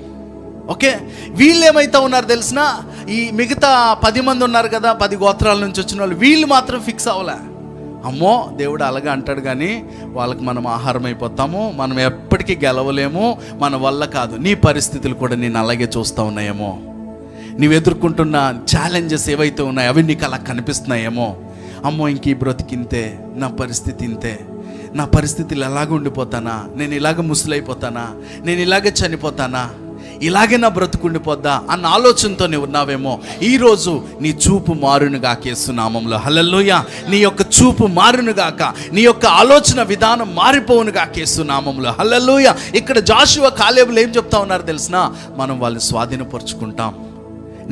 ఓకే, వీళ్ళు ఏమైతే ఉన్నారు తెలిసిన, ఈ మిగతా 10 మంది ఉన్నారు కదా, 10 గోత్రాల నుంచి వచ్చిన వాళ్ళు, వీళ్ళు మాత్రం ఫిక్స్ అవ్వలే. అమ్మో దేవుడు అలాగే అంటాడు కానీ వాళ్ళకి మనం ఆహారం అయిపోతాము, మనం ఎప్పటికీ గెలవలేము, మన వల్ల కాదు. నీ పరిస్థితులు కూడా నేను అలాగే చూస్తూ ఉన్నాయేమో, నీవు ఎదుర్కొంటున్న ఛాలెంజెస్ ఏవైతే ఉన్నాయో అవి నీకు అలా కనిపిస్తున్నాయేమో. అమ్మో ఇంక ఈ బ్రతికింతే, నా పరిస్థితి ఇంతే, నా పరిస్థితులు ఎలాగ ఉండిపోతానా, నేను ఇలాగ ముసలైపోతానా, నేను ఇలాగే చనిపోతానా, ఇలాగే నా బ్రతుకుండిపోద్దా అన్న ఆలోచనతో నువ్వు ఉన్నావేమో. ఈరోజు నీ చూపు మారునుగాక యేసు నామములో. హల్లెలూయా. నీ యొక్క చూపు మారునుగాక, నీ యొక్క ఆలోచన విధానం మారిపోవునుగాక యేసు నామములో. హల్లెలూయా. ఇక్కడ జాషువా కాలేబులు ఏం చెప్తా ఉన్నారు తెలిసిన, మనం వాళ్ళని స్వాధీనపరుచుకుంటాం,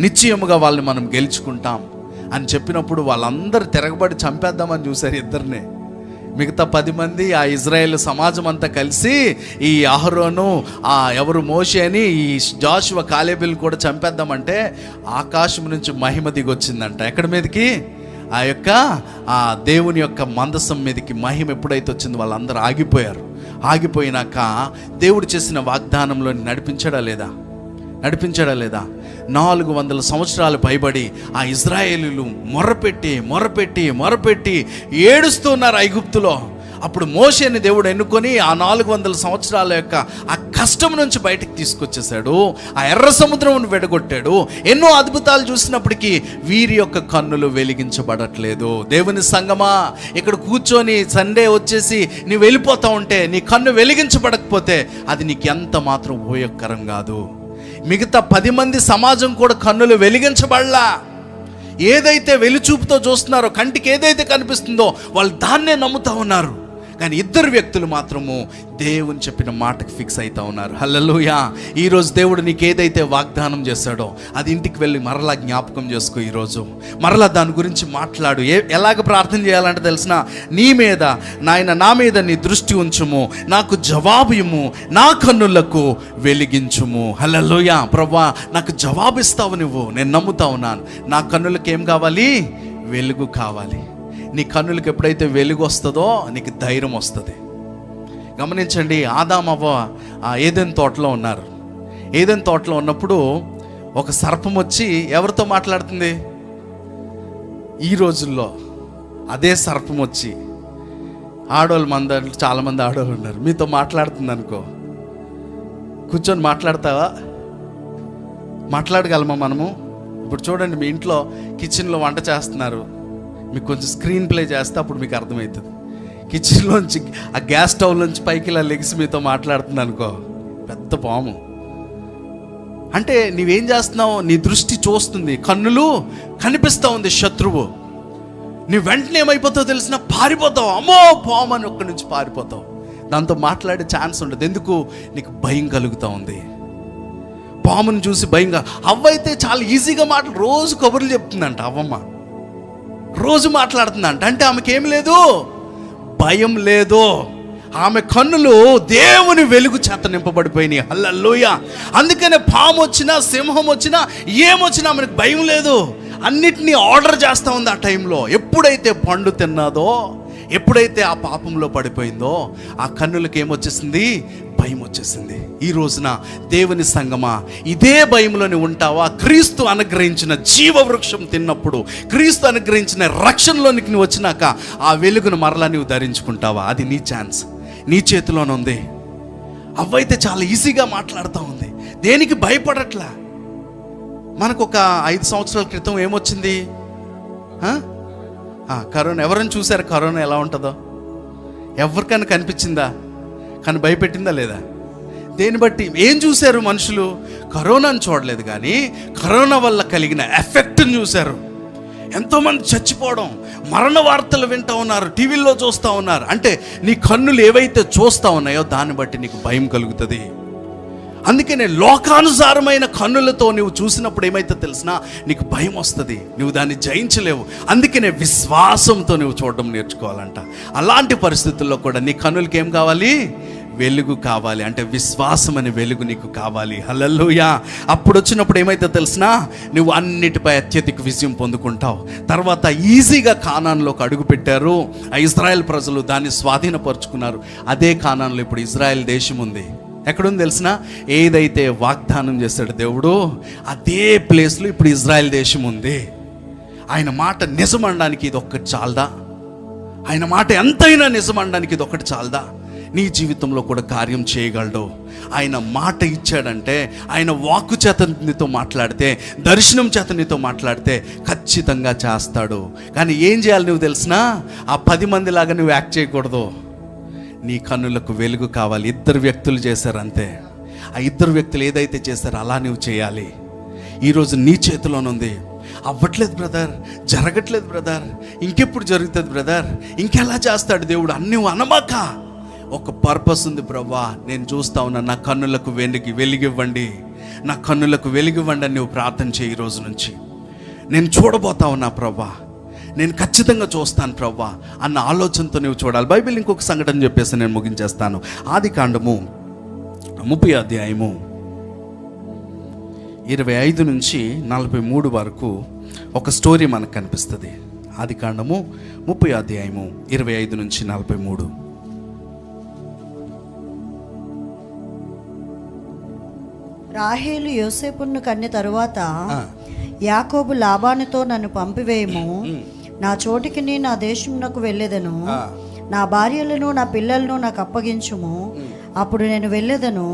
నిశ్చయముగా వాళ్ళని మనం గెలుచుకుంటాం అని చెప్పినప్పుడు వాళ్ళందరూ తిరగబడి చంపేద్దామని చూశారు ఇద్దరిని. మిగతా 10 మంది ఆ ఇజ్రాయేల్ సమాజం అంతా కలిసి ఈ అహరోను, ఎవరు మోషే అని, ఈ జాషువా కాలేబులు కూడా చంపేద్దామంటే ఆకాశం నుంచి మహిమ దిగొచ్చిందంట. ఎక్కడి మీదకి? ఆ దేవుని యొక్క మందసం మీదకి మహిమ ఎప్పుడైతే వచ్చిందో వాళ్ళందరూ ఆగిపోయారు. ఆగిపోయినాక దేవుడు చేసిన వాగ్దానంలో నడిపించాడా లేదా? 400 సంవత్సరాలు పైబడి ఆ ఇజ్రాయేలీలు మొరపెట్టి ఏడుస్తున్నారు ఐగుప్తులో. అప్పుడు మోషేని దేవుడు ఎన్నుకొని ఆ 400 సంవత్సరాల యొక్క ఆ కష్టం నుంచి బయటకు తీసుకొచ్చేసాడు. ఆ ఎర్ర సముద్రం వెడగొట్టాడు. ఎన్నో అద్భుతాలు చూసినప్పటికీ వీరి యొక్క కన్నులు వెలిగించబడట్లేదు. దేవుని సంగమా, ఇక్కడ కూర్చొని సండే వచ్చేసి నీవు వెళ్ళిపోతా ఉంటే, నీ కన్ను వెలిగించబడకపోతే అది నీకు ఎంత మాత్రం ఉపయోగకరం కాదు. మిగతా 10 మంది సమాజం కూడా కన్నులు వెలిగించబడలా. ఏదైతే వెలుచూపుతో చూస్తున్నారో, కంటికి ఏదైతే కనిపిస్తుందో వాళ్ళు దాన్నే నమ్ముతా ఉన్నారు. కానీ 2 వ్యక్తులు మాత్రము దేవుని చెప్పిన మాటకు ఫిక్స్ అవుతా ఉన్నారు. హల్లెలూయా. ఈరోజు దేవుడు నీకు ఏదైతే వాగ్దానం చేశాడో అది ఇంటికి వెళ్ళి మరలా జ్ఞాపకం చేసుకో. ఈరోజు మరలా దాని గురించి మాట్లాడు. ఎలాగ ప్రార్థన చేయాలంటే తెలిసిన, నీ మీద నాయన, నా మీద నీ దృష్టి ఉంచుము, నాకు జవాబు ఇమ్ము, నా కన్నులకు వెలిగించుము. హల్లెలూయా. ప్రభువా, నాకు జవాబు ఇస్తావు నువ్వు, నేను నమ్ముతా ఉన్నాను. నా కన్నులకు ఏం కావాలి? వెలుగు కావాలి. నీ కన్నులకు ఎప్పుడైతే వెలుగు వస్తుందో నీకు ధైర్యం వస్తుంది. గమనించండి, ఆదాము అవ్వ ఏదెన్ తోటలో ఉన్నారు. ఏదెన్ తోటలో ఉన్నప్పుడు ఒక సర్పం వచ్చి ఎవరితో మాట్లాడుతుంది? ఈ రోజుల్లో అదే సర్పం వచ్చి, ఆడవాళ్ళు చాలామంది ఆడవాళ్ళు ఉన్నారు, మీతో మాట్లాడుతుంది అనుకో, కూర్చొని మాట్లాడతావా? మాట్లాడగలమా మనము? ఇప్పుడు చూడండి, మీ ఇంట్లో కిచెన్లో వంట చేస్తున్నారు, మీకు కొంచెం స్క్రీన్ ప్లే చేస్తే అప్పుడు మీకు అర్థమవుతుంది. కిచెన్లోంచి ఆ గ్యాస్ స్టవ్ నుంచి పైకి ఇలా లెగిసి మీతో మాట్లాడుతుంది అనుకో, పెద్ద పాము. అంటే నీవేం చేస్తున్నావు? నీ దృష్టి చూస్తుంది, కన్నులు కనిపిస్తూ ఉంది శత్రువు. నీ వెంటనే ఏమైపోతావు తెలిసిన? పారిపోతావు. అమ్మో పాము అని ఒక్కడి నుంచి పారిపోతావు. దాంతో మాట్లాడే ఛాన్స్ ఉండదు. ఎందుకు? నీకు భయం కలుగుతూ ఉంది. పామును చూసి భయంగా. అవ్వైతే చాలా ఈజీగా రోజు కబుర్లు చెప్తుందంట. అవ్వమ్మ రోజు మాట్లాడుతుందంట. అంటే ఆమెకి ఏం లేదు, భయం లేదు. ఆమె కన్నులు దేవుని వెలుగు చేత నింపబడిపోయినాయి. హల్లెలూయా. అందుకనే పాము వచ్చినా, సింహం వచ్చినా, ఏమొచ్చినా ఆమెకు భయం లేదు. అన్నిటినీ ఆర్డర్ చేస్తూ ఉంది ఆ టైంలో. ఎప్పుడైతే పండు తిన్నాదో, ఎప్పుడైతే ఆ పాపంలో పడిపోయిందో, ఆ కన్నులకు ఏమొచ్చేసింది? భయం వచ్చేసింది. ఈ రోజున దేవుని సంగమా, ఇదే భయంలోనే ఉంటావా? క్రీస్తు అనుగ్రహించిన జీవవృక్షం తిన్నప్పుడు, క్రీస్తు అనుగ్రహించిన రక్షణలోనికి నువ్వు వచ్చినాక ఆ వెలుగును మరలా నువ్వు ధరించుకుంటావా? అది నీ ఛాన్స్, నీ చేతిలోనే ఉంది. అవ్వైతే చాలా ఈజీగా మాట్లాడుతూ ఉంది, దేనికి భయపడట్లా. మనకు ఒక 5 సంవత్సరాల క్రితం ఏమొచ్చింది? కరోనా. ఎవరైనా చూసారు కరోనా ఎలా ఉంటుందో? ఎవరికైనా కనిపించిందా? కానీ భయపెట్టిందా లేదా? దేన్ని బట్టి ఏం చూశారు మనుషులు? కరోనాను చూడలేదు, కానీ కరోనా వల్ల కలిగిన ఎఫెక్ట్ని చూశారు. ఎంతోమంది చచ్చిపోవడం, మరణ వార్తలు వింటూ ఉన్నారు, టీవీల్లో చూస్తూ ఉన్నారు. అంటే నీ కన్నులు ఏవైతే చూస్తూ ఉన్నాయో దాన్ని బట్టి నీకు భయం కలుగుతుంది. అందుకనే లోకానుసారమైన కన్నులతో నువ్వు చూసినప్పుడు ఏమైతే తెలిసినా నీకు భయం వస్తుంది, నువ్వు దాన్ని జయించలేవు. అందుకనే విశ్వాసంతో నువ్వు చూడడం నేర్చుకోవాలంట. అలాంటి పరిస్థితుల్లో కూడా నీ కన్నులకి ఏం కావాలి? వెలుగు కావాలి. అంటే విశ్వాసం అనే వెలుగు నీకు కావాలి. హల్లెలూయా. అప్పుడు వచ్చినప్పుడు ఏమైతే తెలిసినా నువ్వు అన్నిటిపై అత్యధిక విజయం పొందుకుంటావు. తర్వాత ఈజీగా కానాన్లోకి అడుగు పెట్టారు ఆ ఇజ్రాయెల్ ప్రజలు, దాన్ని స్వాధీనపరుచుకున్నారు. అదే కానాన్లో ఇప్పుడు ఇజ్రాయెల్ దేశం ఉంది. ఎక్కడుంది తెలిసిన? ఏదైతే వాగ్దానం చేస్తాడు దేవుడు, అదే ప్లేస్లో ఇప్పుడు ఇజ్రాయెల్ దేశం ఉంది. ఆయన మాట నిజమనడానికి ఇది ఒక్కటి చాలదా? ఆయన మాట ఎంతైనా నిజమనడానికి ఇది ఒక్కటి చాలదా? నీ జీవితంలో కూడా కార్యం చేయగలడు. ఆయన మాట ఇచ్చాడంటే, ఆయన వాక్కు చేత నీతో మాట్లాడితే, దర్శనం చేత నీతో మాట్లాడితే ఖచ్చితంగా చేస్తాడు. కానీ ఏం చేయాలి నువ్వు తెలిసినా? ఆ 10 మందిలాగా నువ్వు యాక్ట్ చేయకూడదు. నీ కన్నులకు వెలుగు కావాలి. 2 వ్యక్తులు చేశారు అంతే. ఆ 2 వ్యక్తులు ఏదైతే చేశారో అలా నువ్వు చేయాలి. ఈరోజు నీ చేతిలోనుంది. అవ్వట్లేదు బ్రదర్, జరగట్లేదు బ్రదర్, ఇంకెప్పుడు జరుగుతుంది బ్రదర్, ఇంకెలా చేస్తాడు దేవుడు అని నువ్వు అనమాక. ఒక పర్పస్ ఉంది. ప్రభా, నేను చూస్తా ఉన్నా, నా కన్నులకు వెలిగివ్వండి, నా కన్నులకు వెలిగివ్వండి అని నువ్వు ప్రార్థన చేయి. ఈ రోజు నుంచి నేను చూడబోతా ఉన్నా ప్రభా, నేను ఖచ్చితంగా చూస్తాను ప్రభా అన్న ఆలోచనతో నువ్వు చూడాలి. బైబిల్ ఇంకొక సంఘటన చెప్పేసి నేను ముగించేస్తాను. ఆదికాండము 30 అధ్యాయము 25 నుంచి 43 వరకు ఒక స్టోరీ మనకు కనిపిస్తుంది. ఆదికాండము 30 అధ్యాయము 25 నుంచి 43. రాహేలు యోసేపును కన్న తరువాత యాకోబు లాబానుతో నన్ను పంపివేయము, నా చోటికి నా దేశమునకు వెళ్ళేదను, నా భార్యలను నా పిల్లలను నాకు అప్పగించుము, అప్పుడు నేను వెళ్ళేదను,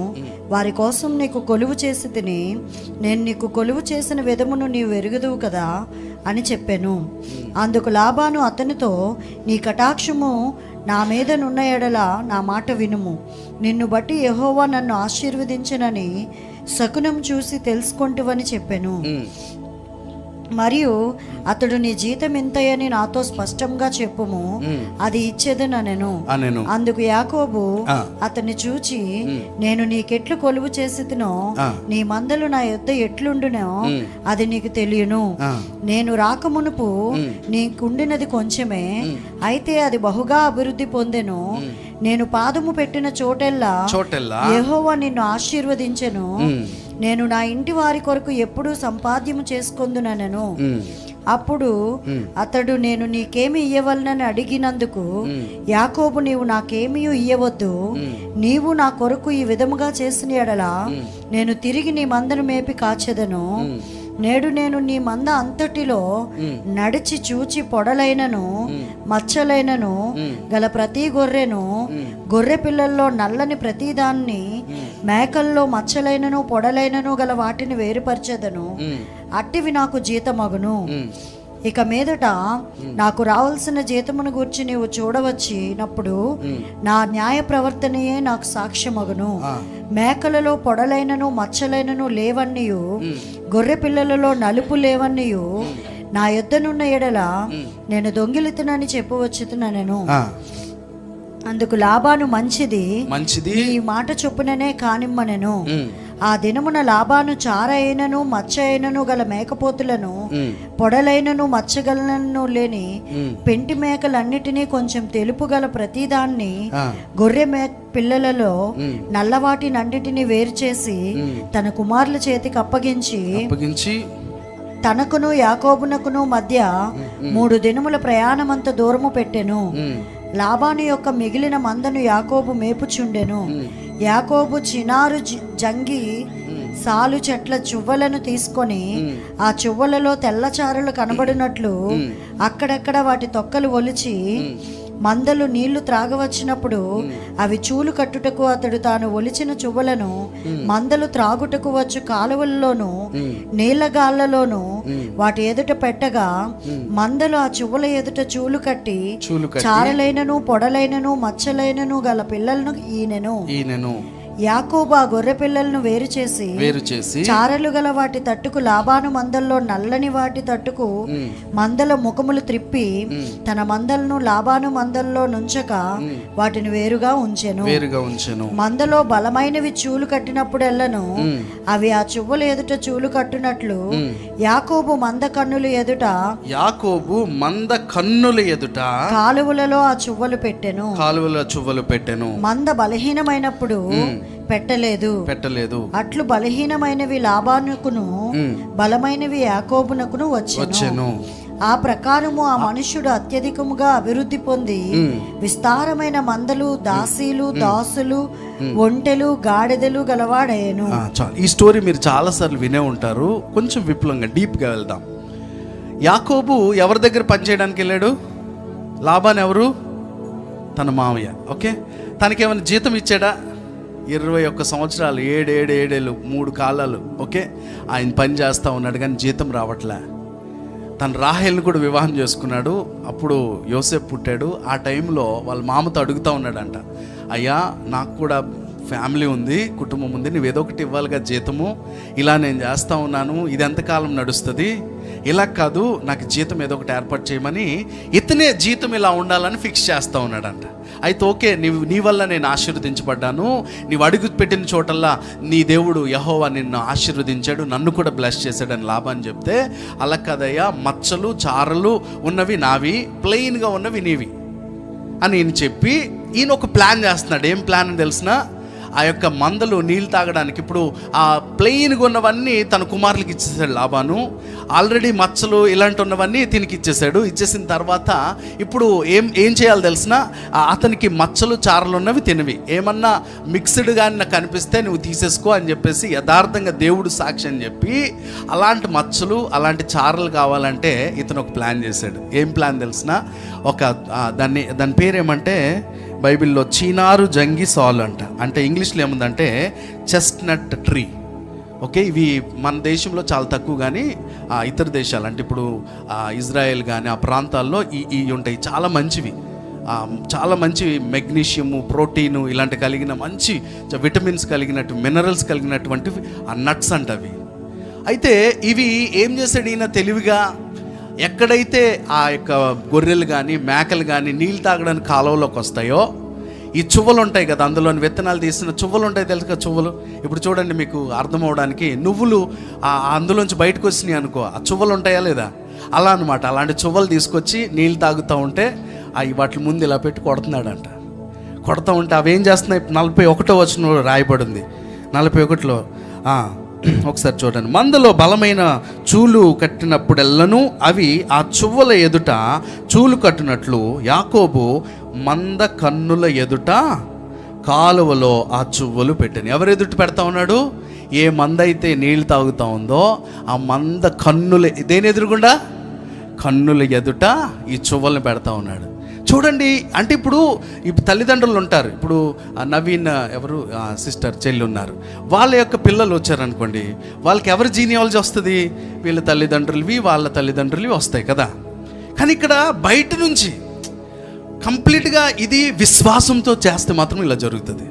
వారి కోసం నీకు కొలువు చేసి తిని, నేను నీకు కొలువు చేసిన విధమును నీవు ఎరుగుదువు కదా అని చెప్పాను. అందుకు లాబాను అతనితో, నీ కటాక్షము నా మీద నున్న ఎడల నా మాట వినుము, నిన్ను బట్టి యెహోవా నన్ను ఆశీర్వదించనని శకునం చూసి తెలుసుకుంటువని చెప్పాను. మరియు అతడు, నీ జీతం ఎంతయని నాతో స్పష్టంగా చెప్పుము, అది ఇచ్చేదనెను. అందుకు యాకోబు అతన్ని చూచి, నేను నీకెట్లు కొలువు చేసినో నీ మందలు నా యొద్ద ఎట్లుండునో అది నీకు తెలియను. నేను రాకమునుపు నీకుండినది కొంచెమే, అయితే అది బహుగా అభివృద్ధి పొందెను. నేను పాదము పెట్టిన చోటెల్లా యెహోవా నిన్ను ఆశీర్వదించెను. నేను నా ఇంటి వారి కొరకు ఎప్పుడూ సంపాద్యము చేసుకొందునెను. అప్పుడు అతడు, నేను నీకేమి ఇయ్యవలనని అడిగినందుకు యాకోబు, నీవు నాకేమీ ఇయ్యవద్దు, నీవు నా కొరకు ఈ విధముగా చేసిన ఎడల నేను తిరిగి నీ మందను మేపి కాచెదను. నేడు నేను నీ మంద అంతటిలో నడిచి చూచి పొడలైనను మచ్చలైనను గల ప్రతి గొర్రెను, గొర్రె పిల్లల్లో నల్లని ప్రతిదాన్ని, మేకల్లో మచ్చలైనను పొడలైనను గల వాటిని వేరుపరచెదను. అట్టివి నాకు జీతమగును. ఇక మీదట నాకు రావాల్సిన జీతమును గూర్చి నీవు చూడవచ్చినప్పుడు నా న్యాయ ప్రవర్తనయే నాకు సాక్ష్యమగును. మేకలలో పొడలైనను మచ్చలైనను లేవన్నయు, గొర్రె పిల్లలలో నలుపు లేవన్నయు నా యొద్దనున్న ఎడల నేను దొంగిలితునని చెప్పవచ్చుతున్నాను. అందుకు లాబాను, మంచిది ఈ మాట చొప్పుననే కానిమ్మనెను. ఆ దినమున లాబాను చార అయినను మచ్చ అయినను గల మేకపోతులను, పొడలైనను మచ్చగలను లేని పెంటి మేకలన్నిటినీ కొంచెం తెలుపు గల ప్రతిదాన్ని, గొర్రె పిల్లలలో నల్లవాటినన్నిటినీ వేరు చేసి తన కుమారుల చేతికి అప్పగించి తనకును యాకోబునకును మధ్య 3 దినముల ప్రయాణమంత దూరము పెట్టెను. లాబాను యొక్క మిగిలిన మందను యాకోబు మేపుచుండెను. యాకోబు చినారు జంగి సాలు చెట్ల చువ్వలను తీసుకొని ఆ చువ్వలలో తెల్లచారలు కనబడినట్లు అక్కడక్కడ వాటి తొక్కలు ఒలిచి, మందలు నీళ్లు త్రాగవచ్చినప్పుడు అవి చూలు కట్టుటకు అతడు తాను ఒలిచిన చువ్వలను మందలు త్రాగుటకు వచ్చు కాలువల్లోనూ నీళ్లగాళ్లలోనూ వాటి ఎదుట పెట్టగా, మందలు ఆ చువ్వల ఎదుట చూలు కట్టి చారలైనను పొడలైనను మచ్చలైనను గల పిల్లలను ఈనెను. యాకోబు ఆ గొర్రె పిల్లలను వేరు చేసి చారలు గల వాటి తట్టుకు లాబాను మందల్లో నల్లని వాటి తట్టుకు మందల ముఖములు త్రిప్పి తన మందలను లాబాను మందల్లో నుంచక వాటిని వేరుగా ఉంచెను. మందలో బలమైనవి చూలు కట్టినప్పుడెల్లను అవి ఆ చువ్వల ఎదుట చూలు కట్టునట్లు యాకోబు మంద కన్నుల ఎదుట కాలువలలో ఆ చువ్వలు పెట్టెను. మంద బలహీనమైనప్పుడు పెట్టలేదు. అట్లు బలహీనమైనవి లాబానుకును బలమైనవి యాకోబునకును వచ్చెను. ఆ ప్రకారము ఆ మనుష్యుడు అత్యధికముగా అభివృద్ధి పొంది విస్తారమైన మందలు, దాసీలు, దాసులు, ఒంటెలు, గాడిదలు గలవాడయ్యను. చాలు. ఈ స్టోరీ మీరు చాలాసార్లు వినే ఉంటారు. కొంచెం విపులంగా డీప్గా వెళ్దాం. యాకోబు ఎవరి దగ్గర పనిచేయడానికి వెళ్ళాడు? లాబాన్ ఎవరు? తన మామయ్య. ఓకే, తనకేమైనా జీతం ఇచ్చాడా? 21 సంవత్సరాలు, 7 3 కాలాలు. ఓకే, ఆయన పని చేస్తూ ఉన్నాడు కానీ జీతం రావట్లే. తన రాహేల్ని కూడా వివాహం చేసుకున్నాడు. అప్పుడు యోసేపు పుట్టాడు. ఆ టైంలో వాళ్ళ మామతో అడుగుతూ ఉన్నాడంట, అయ్యా నాకు కూడా ఫ్యామిలీ ఉంది, కుటుంబం ఉంది, నువ్వు ఏదో ఒకటి ఇవ్వాలిగా జీతము, ఇలా నేను చేస్తూ ఉన్నాను, ఇది ఎంతకాలం నడుస్తుంది, ఇలా కాదు నాకు జీతం ఏదో ఒకటి ఏర్పాటు చేయమని ఇతనే జీతం ఇలా ఉండాలని ఫిక్స్ చేస్తూ ఉన్నాడంట. అయితే ఓకే, నీ వల్ల నేను ఆశీర్వదించబడ్డాను, నీవు అడుగు పెట్టిన చోటల్లా నీ దేవుడు యెహోవా నిన్ను ఆశీర్వదించాడు, నన్ను కూడా బ్లెస్ చేశాడని లాబాన్ చెప్తే, అలా కదయ్యా, మచ్చలు చారలు ఉన్నవి నావి, ప్లెయిన్గా ఉన్నవి నీవి అని ఈయన చెప్పి ఈయన ఒక ప్లాన్ చేస్తున్నాడు. ఏం ప్లాన్ అని తెలిసిన? ఆ యొక్క మందలు నీళ్ళు తాగడానికి ఇప్పుడు ఆ ప్లెయిన్గా ఉన్నవన్నీ తన కుమారులకి ఇచ్చేసాడు లాబాను. ఆల్రెడీ మచ్చలు ఇలాంటి ఉన్నవన్నీ తినికి ఇచ్చేసాడు. ఇచ్చేసిన తర్వాత ఇప్పుడు ఏం చేయాలి తెలిసిన? అతనికి మచ్చలు చారలు ఉన్నవి తినవి, ఏమన్నా మిక్స్డ్గా నాకు కనిపిస్తే నువ్వు తీసేసుకో అని చెప్పేసి యథార్థంగా దేవుడు సాక్షి అని చెప్పి, అలాంటి మచ్చలు అలాంటి చారలు కావాలంటే ఇతను ఒక ప్లాన్ చేశాడు. ఏం ప్లాన్ తెలిసిన? దాని పేరేమంటే బైబిల్లో చీనారు జంగి సాల్ అంట. అంటే ఇంగ్లీష్లో ఏముందంటే చెస్ట్నట్ ట్రీ. ఓకే, ఇవి మన దేశంలో చాలా తక్కువ, కానీ ఇతర దేశాలు అంటే ఇప్పుడు ఇజ్రాయెల్ కానీ ఆ ప్రాంతాల్లో ఈ ఉంటాయి. చాలా మంచివి, చాలా మంచి మెగ్నీషియము, ప్రోటీను ఇలాంటి కలిగిన మంచి విటమిన్స్ కలిగినట్టు, మినరల్స్ కలిగినటువంటి ఆ నట్స్ అంట అవి. అయితే ఇవి ఏం చేశాడు ఈయన తెలివిగా, ఎక్కడైతే ఆ యొక్క గొర్రెలు కానీ మేకలు కానీ నీళ్ళు తాగడానికి కాలువలోకి వస్తాయో, ఈ చువ్వలు ఉంటాయి కదా, అందులోని విత్తనాలు తీసిన చువ్వలు ఉంటాయి తెలుసు కదా, చువ్వలు. ఇప్పుడు చూడండి మీకు అర్థం అవడానికి, నువ్వులు అందులోంచి బయటకు వచ్చినాయి అనుకో, ఆ చువ్వలు ఉంటాయా లేదా, అలా అనమాట. అలాంటి చువ్వలు తీసుకొచ్చి నీళ్ళు తాగుతూ ఉంటే వాటి ముందు ఇలా పెట్టి కొడుతున్నాడంట. కొడుతూ ఉంటే అవి ఏం చేస్తున్నాయి? 41వ వచనంలో రాయబడింది. 41లో ఒకసారి చూడండి. మందలో బలమైన చూలు కట్టినప్పుడెల్లను అవి ఆ చువ్వల ఎదుట చూలు కట్టినట్లు యాకోబు మంద కన్నుల ఎదుట కాలువలో ఆ చువ్వలు పెట్టాను. ఎవరు ఎదుట పెడతా ఉన్నాడు? ఏ మంద అయితే నీళ్ళు తాగుతూ ఉందో ఆ మంద కన్నుల, దేని ఎదురుగుండా? కన్నుల ఎదుట ఈ చువ్వలను పెడతా ఉన్నాడు. చూడండి, అంటే ఇప్పుడు తల్లిదండ్రులు ఉంటారు. ఇప్పుడు నవీన్ ఎవరు సిస్టర్ చెల్లి ఉన్నారు, వాళ్ళ యొక్క పిల్లలు వచ్చారనుకోండి, వాళ్ళకి ఎవరి జీనియాలజీ వస్తుంది? వీళ్ళ తల్లిదండ్రులవి వాళ్ళ తల్లిదండ్రులవి వస్తాయి కదా. కానీ ఇక్కడ బయట నుంచి కంప్లీట్గా ఇది విశ్వాసంతో చేస్తే మాత్రం ఇలా జరుగుతుంది.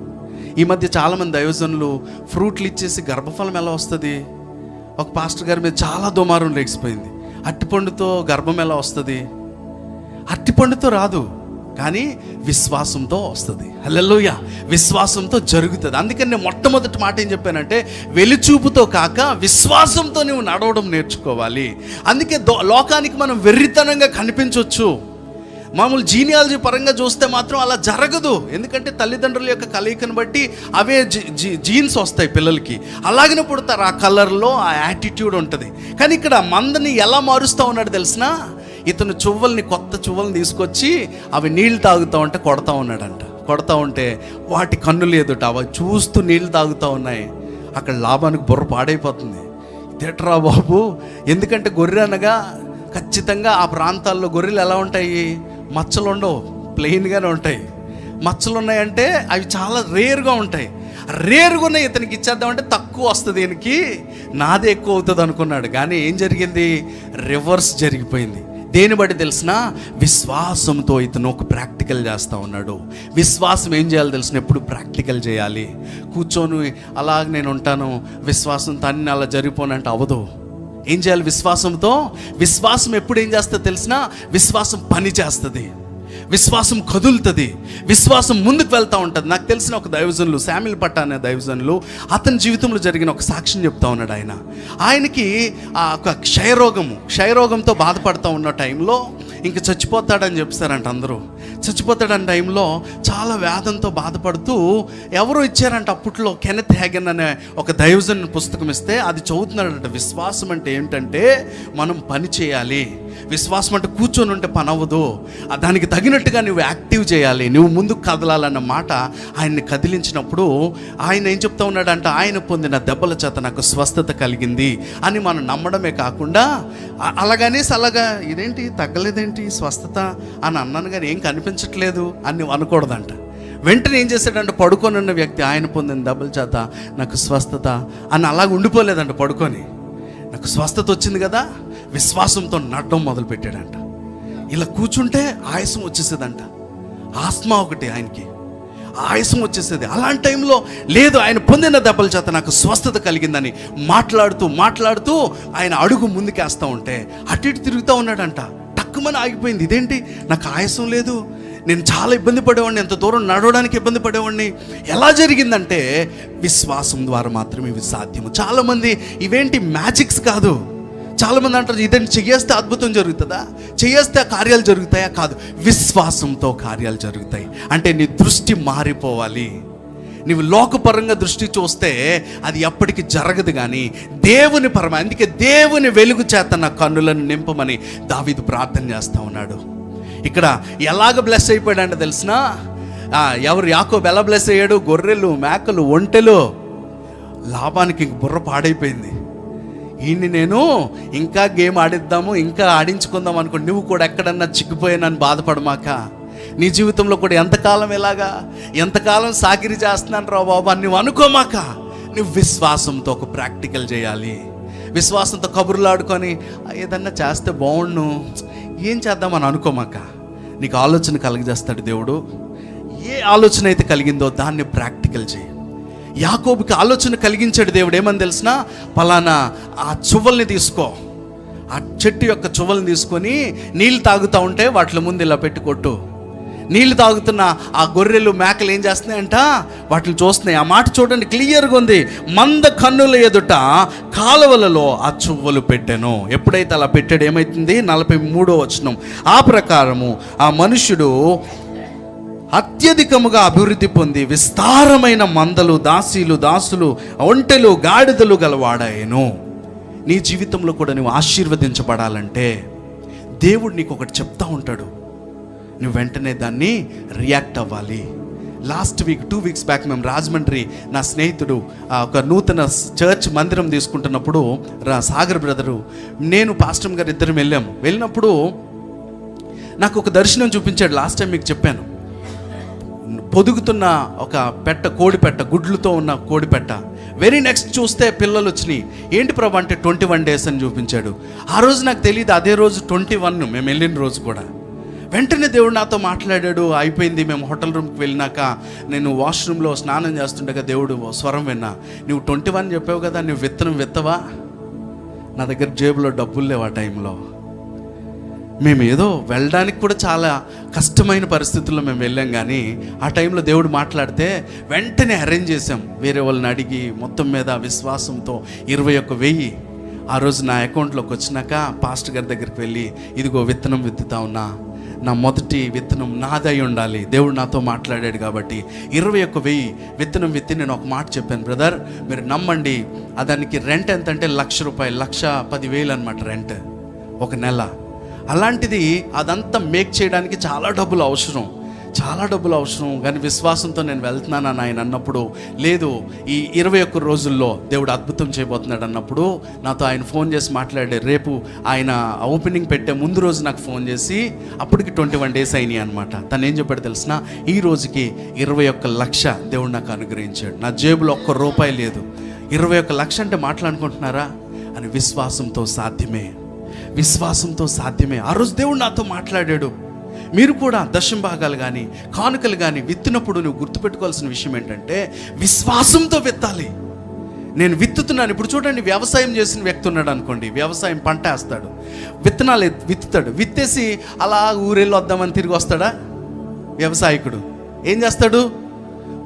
ఈ మధ్య చాలామంది దైవజనులు ఫ్రూట్లు ఇచ్చేసి గర్భఫలం ఎలా వస్తుంది? ఒక పాస్టర్ గారి మీద చాలా దుమారం లేచిపోయింది, అట్టిపండుతో గర్భం ఎలా వస్తుంది? అట్టిపండుతో రాదు, కానీ విశ్వాసంతో వస్తుంది. హల్లెలూయా, విశ్వాసంతో జరుగుతుంది. అందుకని నేను మొట్టమొదటి మాట ఏం చెప్పానంటే, వెలిచూపుతో కాక విశ్వాసంతో నువ్వు నడవడం నేర్చుకోవాలి. అందుకే లోకానికి మనం వెర్రితనంగా కనిపించవచ్చు, మామూలు జీనియాలజీ పరంగా చూస్తే మాత్రం అలా జరగదు. ఎందుకంటే తల్లిదండ్రుల యొక్క కలయికను బట్టి అవే జీన్స్ వస్తాయి పిల్లలకి, అలాగనే పుడతారు. ఆ కలర్లో ఆ యాటిట్యూడ్ ఉంటుంది. కానీ ఇక్కడ మందని ఎలా మారుస్తూ ఉన్నాడు తెలిసిన? ఇతను కొత్త చువ్వల్ని తీసుకొచ్చి అవి నీళ్ళు తాగుతూ ఉంటే కొడతా ఉన్నాడంట. కొడతా ఉంటే వాటి కన్నులు ఎదుట అవి చూస్తూ నీళ్ళు తాగుతూ ఉన్నాయి. అక్కడ లాభానికి బుర్ర పాడైపోతుంది. తిట్టరా బాబు, ఎందుకంటే గొర్రె అనగా ఖచ్చితంగా ఆ ప్రాంతాల్లో గొర్రెలు ఎలా ఉంటాయి? మచ్చలు ఉండవు, ప్లెయిన్గానే ఉంటాయి. మచ్చలు ఉన్నాయంటే అవి చాలా రేర్గా ఉంటాయి. రేరుగా ఉన్నాయి, ఇతనికి ఇచ్చేద్దామంటే తక్కువ వస్తుంది, దీనికి నాదే ఎక్కువ అవుతుంది అనుకున్నాడు. కానీ ఏం జరిగింది? రివర్స్ జరిగిపోయింది. దేని బట్టి తెలిసిన? విశ్వాసంతో ఇతను ఒక ప్రాక్టికల్ చేస్తూ ఉన్నాడు. విశ్వాసం ఏం చేయాలి తెలిసిన? ఎప్పుడు ప్రాక్టికల్ చేయాలి. కూర్చొని అలాగ నేను ఉంటాను విశ్వాసంతో అన్ని అలా జరిగిపోనంటే అవదు. ఏం చేయాలి విశ్వాసంతో? విశ్వాసం ఎప్పుడు ఏం చేస్తుంది తెలిసిన? విశ్వాసం పని చేస్తుంది, విశ్వాసం కదులుతుంది, విశ్వాసం ముందుకు వెళ్తూ ఉంటుంది. నాకు తెలిసిన ఒక దైవజనులు, శామ్యూల్ పట్ట అనే దైవజనులు, అతని జీవితంలో జరిగిన ఒక సాక్ష్యం చెప్తా ఉన్నాడు. ఆయనకి ఒక క్షయరోగంతో బాధపడుతూ ఉన్న టైంలో ఇంక చచ్చిపోతాడని చెప్తారంట అందరూ. చచ్చిపోతాడని టైంలో చాలా వేదంతో బాధపడుతూ ఎవరో ఇచ్చారంట అప్పట్లో, కెనెత్ హ్యాగన్ అనే ఒక దైవజన్ పుస్తకం ఇస్తే అది చదువుతున్నాడంట. విశ్వాసం అంటే ఏంటంటే మనం పని చేయాలి, విశ్వాసం అంటే కూర్చొని ఉంటే పని అవ్వదు, దానికి తగినట్టుగా నువ్వు యాక్టివ్ చేయాలి, నువ్వు ముందుకు కదలాలన్న మాట ఆయన్ని కదిలించినప్పుడు ఆయన ఏం చెప్తా ఉన్నాడంటే, ఆయన పొందిన దెబ్బల చేత నాకు స్వస్థత కలిగింది అని మనం నమ్మడమే కాకుండా, అలాగనేసి అలాగా ఇదేంటి తగ్గలేదేంటి స్వస్థత అని అన్నాను కానీ ఏం కనిపించట్లేదు అని అనకూడదంట. వెంటనే ఏం చేశాడంటే, పడుకొని ఉన్న వ్యక్తి ఆయన పొందిన దెబ్బల చేత నాకు స్వస్థత అని అలాగ ఉండిపోలేదంట. పడుకొని నాకు స్వస్థత వచ్చింది కదా, విశ్వాసంతో నడడం మొదలుపెట్టాడంట. ఇలా కూర్చుంటే ఆయాసం వచ్చేసేదంట. ఆస్మా ఒకటి ఆయనకి ఆయాసం వచ్చేసేది. అలాంటి టైంలో లేదు, ఆయన పొందిన దెబ్బల చేత నాకు స్వస్థత కలిగిందని మాట్లాడుతూ ఆయన అడుగు ముందుకేస్తూ ఉంటే అటు ఇటు తిరుగుతూ ఉన్నాడంట. టక్కుమని ఆగిపోయింది. ఇదేంటి నాకు ఆయాసం లేదు, నేను చాలా ఇబ్బంది పడేవాడిని, ఎంత దూరం నడవడానికి ఇబ్బంది పడేవాడిని. ఎలా జరిగిందంటే విశ్వాసం ద్వారా మాత్రమే ఇవి సాధ్యము. చాలామంది ఇవేంటి మ్యాజిక్స్ కాదు. చాలామంది అంటారు ఇదేంటి చెయ్యేస్తే అద్భుతం జరుగుతుందా, చెయ్యేస్తే కార్యాలు జరుగుతాయా? కాదు, విశ్వాసంతో కార్యాలు జరుగుతాయి. అంటే నీ దృష్టి మారిపోవాలి. నీవు లోకపరంగా దృష్టి చూస్తే అది ఎప్పటికీ జరగదు, కానీ దేవుని పరమ, అందుకే దేవుని వెలుగు చేత నా కన్నులను నింపమని దావీదు ప్రార్థన చేస్తూ ఉన్నాడు. ఇక్కడ ఎలాగ బ్లెస్ అయిపోయాడంటే తెలిసినా, యాకోబు ఎలా బ్లెస్ అయ్యాడు? గొర్రెలు, మేకలు, ఒంటెలు. లాభానికి బుర్ర పాడైపోయింది. ఈయన్ని నేను ఇంకా గేమ్ ఆడిద్దాము, ఇంకా ఆడించుకుందాం అనుకోండి. నువ్వు కూడా ఎక్కడన్నా చిక్కిపోయానని బాధపడమాక. నీ జీవితంలో కూడా ఎంతకాలం సాకిరి చేస్తున్నాను రా బాబా అని నువ్వు అనుకోమాక. నువ్వు విశ్వాసంతో ఒక ప్రాక్టికల్ చేయాలి. విశ్వాసంతో కబుర్లు ఆడుకొని ఏదన్నా చేస్తే బాగుండు, ఏం చేద్దామని అనుకోమాక. నీకు ఆలోచన కలగజేస్తాడు దేవుడు. ఏ ఆలోచన అయితే కలిగిందో దాన్ని ప్రాక్టికల్ చేయి. యాకోబుకి ఆలోచన కలిగించాడు దేవుడు. ఏమని తెలిసినా, పలానా ఆ చువ్వల్ని తీసుకో, ఆ చెట్టు యొక్క చువ్వల్ని తీసుకొని నీళ్ళు తాగుతూ ఉంటే వాటి ముందు ఇలా పెట్టుకొట్టు. నీళ్ళు తాగుతున్న ఆ గొర్రెలు, మేకలు ఏం చేస్తున్నాయంట? వాటిని చూస్తున్నాయి. ఆ మాట చూడండి, క్లియర్గా ఉంది. మంద కన్నుల ఎదుట కాలువలలో ఆ చువ్వలు పెట్టాను. ఎప్పుడైతే అలా పెట్టాడు ఏమైతుంది? 43వ వచనం, ఆ ప్రకారము ఆ మనుష్యుడు అత్యధికముగా అభివృద్ధి పొంది విస్తారమైన మందలు, దాసులు, ఒంటెలు, గాడిదలు గలవాడాయను. నీ జీవితంలో కూడా నువ్వు ఆశీర్వదించబడాలంటే దేవుడు నీకు ఒకటి చెప్తా ఉంటాడు, నువ్వు వెంటనే దాన్ని రియాక్ట్ అవ్వాలి. లాస్ట్ వీక్ 2 వీక్స్ బ్యాక్ మేము రాజమండ్రి, నా స్నేహితుడు ఒక నూతన చర్చ్ మందిరం తీసుకుంటున్నప్పుడు సాగర్ బ్రదరు, నేను పాస్టర్ గారు ఇద్దరం వెళ్ళినప్పుడు నాకు ఒక దర్శనం చూపించాడు. లాస్ట్ టైం మీకు చెప్పాను, పొదుగుతున్న ఒక కోడిపెట్ట, గుడ్లతో ఉన్న కోడిపెట్ట. వెరీ నెక్స్ట్ చూస్తే పిల్లలు వచ్చినాయి. ఏంటి ప్రభు అంటే 21 days అని చూపించాడు. ఆ రోజు నాకు తెలియదు, అదే రోజు 21 మేము వెళ్ళిన రోజు కూడా. వెంటనే దేవుడు నాతో మాట్లాడాడు. అయిపోయింది. మేము హోటల్ రూమ్కి వెళ్ళినాక నేను వాష్రూమ్లో స్నానం చేస్తుండగా దేవుడు స్వరం విన్నా, నువ్వు 21 చెప్పావు కదా, నువ్వు విత్తనం విత్తవా? నా దగ్గర జేబులో డబ్బులు లేవు ఆ టైంలో. మేము ఏదో వెళ్ళడానికి కూడా చాలా కష్టమైన పరిస్థితుల్లో మేము వెళ్ళాం, కానీ ఆ టైంలో దేవుడు మాట్లాడితే వెంటనే అరేంజ్ చేసాం. వేరే వాళ్ళని అడిగి మొత్తం మీద విశ్వాసంతో 21,000 ఆ రోజు నా అకౌంట్లోకి వచ్చినాక పాస్టర్ గారి దగ్గరికి వెళ్ళి, ఇదిగో విత్తనం విత్తుతా ఉన్నా, నా మొదటి విత్తనం నాదై ఉండాలి. దేవుడు నాతో మాట్లాడాడు కాబట్టి 21,000 విత్తనం విత్తి నేను ఒక మాట చెప్పాను, బ్రదర్ మీరు నమ్మండి, దానికి రెంట్ ఎంత అంటే ₹1,00,000, 1,10,000 అనమాట రెంట్ ఒక నెల. అలాంటిది అదంతా మేక్ చేయడానికి చాలా డబ్బులు అవసరం. కానీ విశ్వాసంతో నేను వెళ్తున్నానని ఆయన అన్నప్పుడు, లేదు ఈ 21 రోజుల్లో దేవుడు అద్భుతం చేయబోతున్నాడు అన్నప్పుడు నాతో ఆయన ఫోన్ చేసి మాట్లాడే, రేపు ఆయన ఓపెనింగ్ పెట్టే ముందు రోజు నాకు ఫోన్ చేసి, అప్పటికి 21 days అయినాయి అనమాట. తను ఏం చెప్పాడు తెలిసిన, ఈ రోజుకి 21 లక్ష దేవుడు నాకు అనుగ్రహించాడు. నా జేబులో ₹1 లేదు. 21 లక్ష అంటే మాట్లాడుకుంటున్నారా అని. విశ్వాసంతో సాధ్యమే. ఆ రోజు దేవుడు నాతో మాట్లాడాడు. మీరు కూడా దశమ భాగాలు కానీ కానుకలు కానీ విత్తినప్పుడు నువ్వు గుర్తుపెట్టుకోవాల్సిన విషయం ఏంటంటే, విశ్వాసంతో విత్తాలి. నేను విత్తుతున్నాను. ఇప్పుడు చూడండి, వ్యవసాయం చేసిన వ్యక్తి ఉన్నాడు అనుకోండి, వ్యవసాయం పంట వేస్తాడు, విత్తనాలు విత్తుతాడు, విత్తేసి అలా ఊరెళ్ళి వద్దామని తిరిగి వస్తాడా? వ్యవసాయకుడు ఏం చేస్తాడు?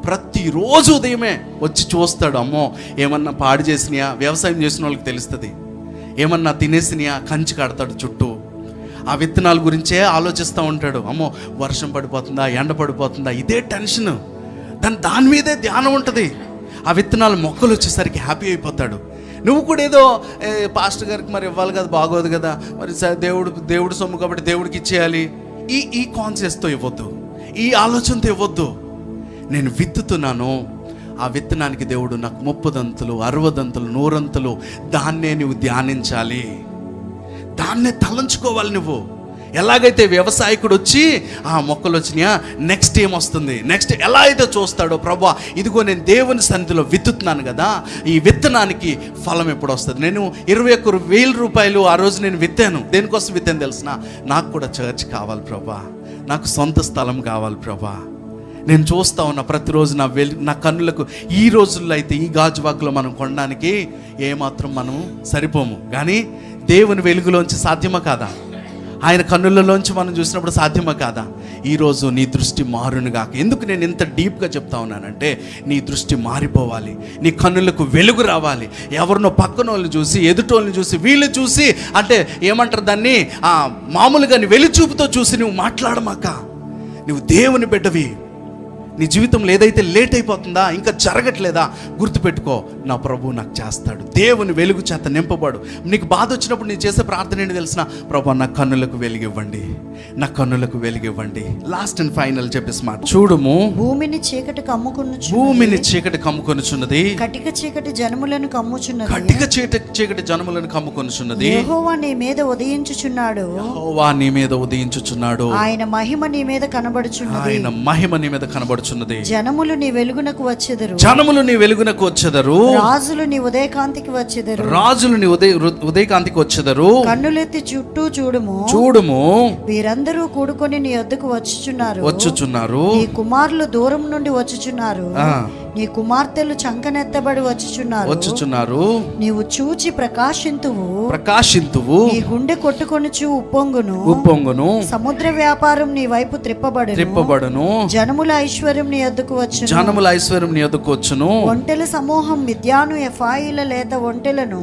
ప్రతిరోజు ఉదయమే వచ్చి చూస్తాడు. అమ్మో ఏమన్నా పాడు చేసినాయా? వ్యవసాయం చేసిన వాళ్ళకి తెలుస్తుంది. ఏమన్నా తినేసినాయా? కంచి కడతాడు చుట్టూ. ఆ విత్తనాల గురించే ఆలోచిస్తూ ఉంటాడు. అమ్మో వర్షం పడిపోతుందా, ఎండ పడిపోతుందా, ఇదే టెన్షన్. దాని మీదే ధ్యానం ఉంటుంది. ఆ విత్తనాలు మొక్కలు వచ్చేసరికి హ్యాపీ అయిపోతాడు. నువ్వు కూడా ఏదో పాస్టర్ గారికి మరి ఇవ్వాలి కదా, బాగోదు కదా, మరి దేవుడు సొమ్ము కాబట్టి దేవుడికి ఇచ్చేయాలి, ఈ కాన్షియస్తో ఇవ్వద్దు, ఈ ఆలోచనతో ఇవ్వద్దు. నేను విత్తుతున్నాను, ఆ విత్తనానికి దేవుడు నాకు 30 60 100 దాన్నే నువ్వు ధ్యానించాలి, దాన్నే తలంచుకోవాలి. నువ్వు ఎలాగైతే వ్యవసాయకుడు వచ్చి ఆ మొక్కలు వచ్చినాయా, నెక్స్ట్ ఏమొస్తుంది, నెక్స్ట్ ఎలా అయితే చూస్తాడో, ప్రభా ఇదిగో నేను దేవుని సన్నిధిలో విత్తుతున్నాను కదా, ఈ విత్తనానికి ఫలం ఎప్పుడు వస్తుంది. నేను 21,000 రూపాయలు ఆ రోజు నేను విత్తాను. దేనికోసం విత్తాను తెలిసిన? నాకు కూడా చర్చ్ కావాలి ప్రభా, నాకు సొంత స్థలం కావాలి ప్రభా. నేను చూస్తా ఉన్నా ప్రతిరోజు నా కన్నులకు, ఈ రోజుల్లో అయితే ఈ గాజువాకలో మనం కొనడానికి ఏమాత్రం మనం సరిపోము, కానీ దేవుని వెలుగులోంచి సాధ్యమా కాదా? ఆయన కన్నులలోంచి మనం చూసినప్పుడు సాధ్యమా కాదా? ఈరోజు నీ దృష్టి మారునుగాక. ఎందుకు నేను ఇంత డీప్గా చెప్తా ఉన్నానంటే, నీ దృష్టి మారిపోవాలి, నీ కన్నులకు వెలుగు రావాలి. ఎవరినో పక్కన వాళ్ళని చూసి, ఎదుటోళ్ళని చూసి, వీళ్ళు చూసి, అంటే ఏమంటారు దాన్ని, మామూలుగా నీ వెలుచూపుతో చూసి నువ్వు మాట్లాడమాక. నువ్వు దేవుని బిడ్డవి. నీ జీవితంలో ఏదైతే లేట్ అయిపోతుందా, ఇంకా జరగట్లేదా, గుర్తుపెట్టుకో, నా ప్రభు నాకు చేస్తాడు. దేవుని వెలుగు చేత నింపబడు. నీకు బాధ వచ్చినప్పుడు నేను చేసే ప్రార్థన ఏంటి తెలిసిన? ప్రభు నా కన్నులకు వెలుగివ్వండి, నా కన్నులకు వెలుగివ్వండి. లాస్ట్ అండ్ ఫైనల్ చెప్పేసి మాట, చూడుము భూమిని చీకటి కమ్ముకొనుచున్నది, భూమిని చీకటి కమ్ముకొనుచున్నది, కటిక చీకటి జనములను కమ్ముచున్నది, కటిక చీకటి జనములను కమ్ముకొనుచున్నది. యెహోవా నీ మీద ఉదయించుచున్నాడు, యెహోవా నీ మీద ఉదయించుచున్నాడు, ఆయన మహిమ నీ మీద కనబడుచున్నది, ఆయన మహిమ నీ మీద కనబడుచున్నది. జనములు నీ వెలుగునకు వచ్చెదరు, జనములు నీ వెలుగునకు వచ్చెదరు, రాజులు నీ ఉదయకాంతికి వచ్చెదరు, రాజులు నీ ఉదయకాంతికి వచ్చెదరు. కన్నులెత్తి చుట్టూ చూడుము, చూడుము వీరందరూ కూడుకొని నీ యొద్దకు వచ్చుచున్నారు, నీ కుమారులు దూరం నుండి వచ్చుచున్నారు, నీ కుమార్తెలు చంకనెత్తబడి వచ్చుచున్నారు, నీవు చూచి ప్రకాశింతువు, నీ గుండె కొట్టుకొనుచు ఉప్పొంగును, సముద్ర వ్యాపారం నీ వైపు త్రిప్పబడును, జనముల ఐశ్వర్యం నీ యొద్దకు వచ్చును, ఒంటెల సమూహం మిద్యాను ఎఫాయిల లేత ఒంటెలను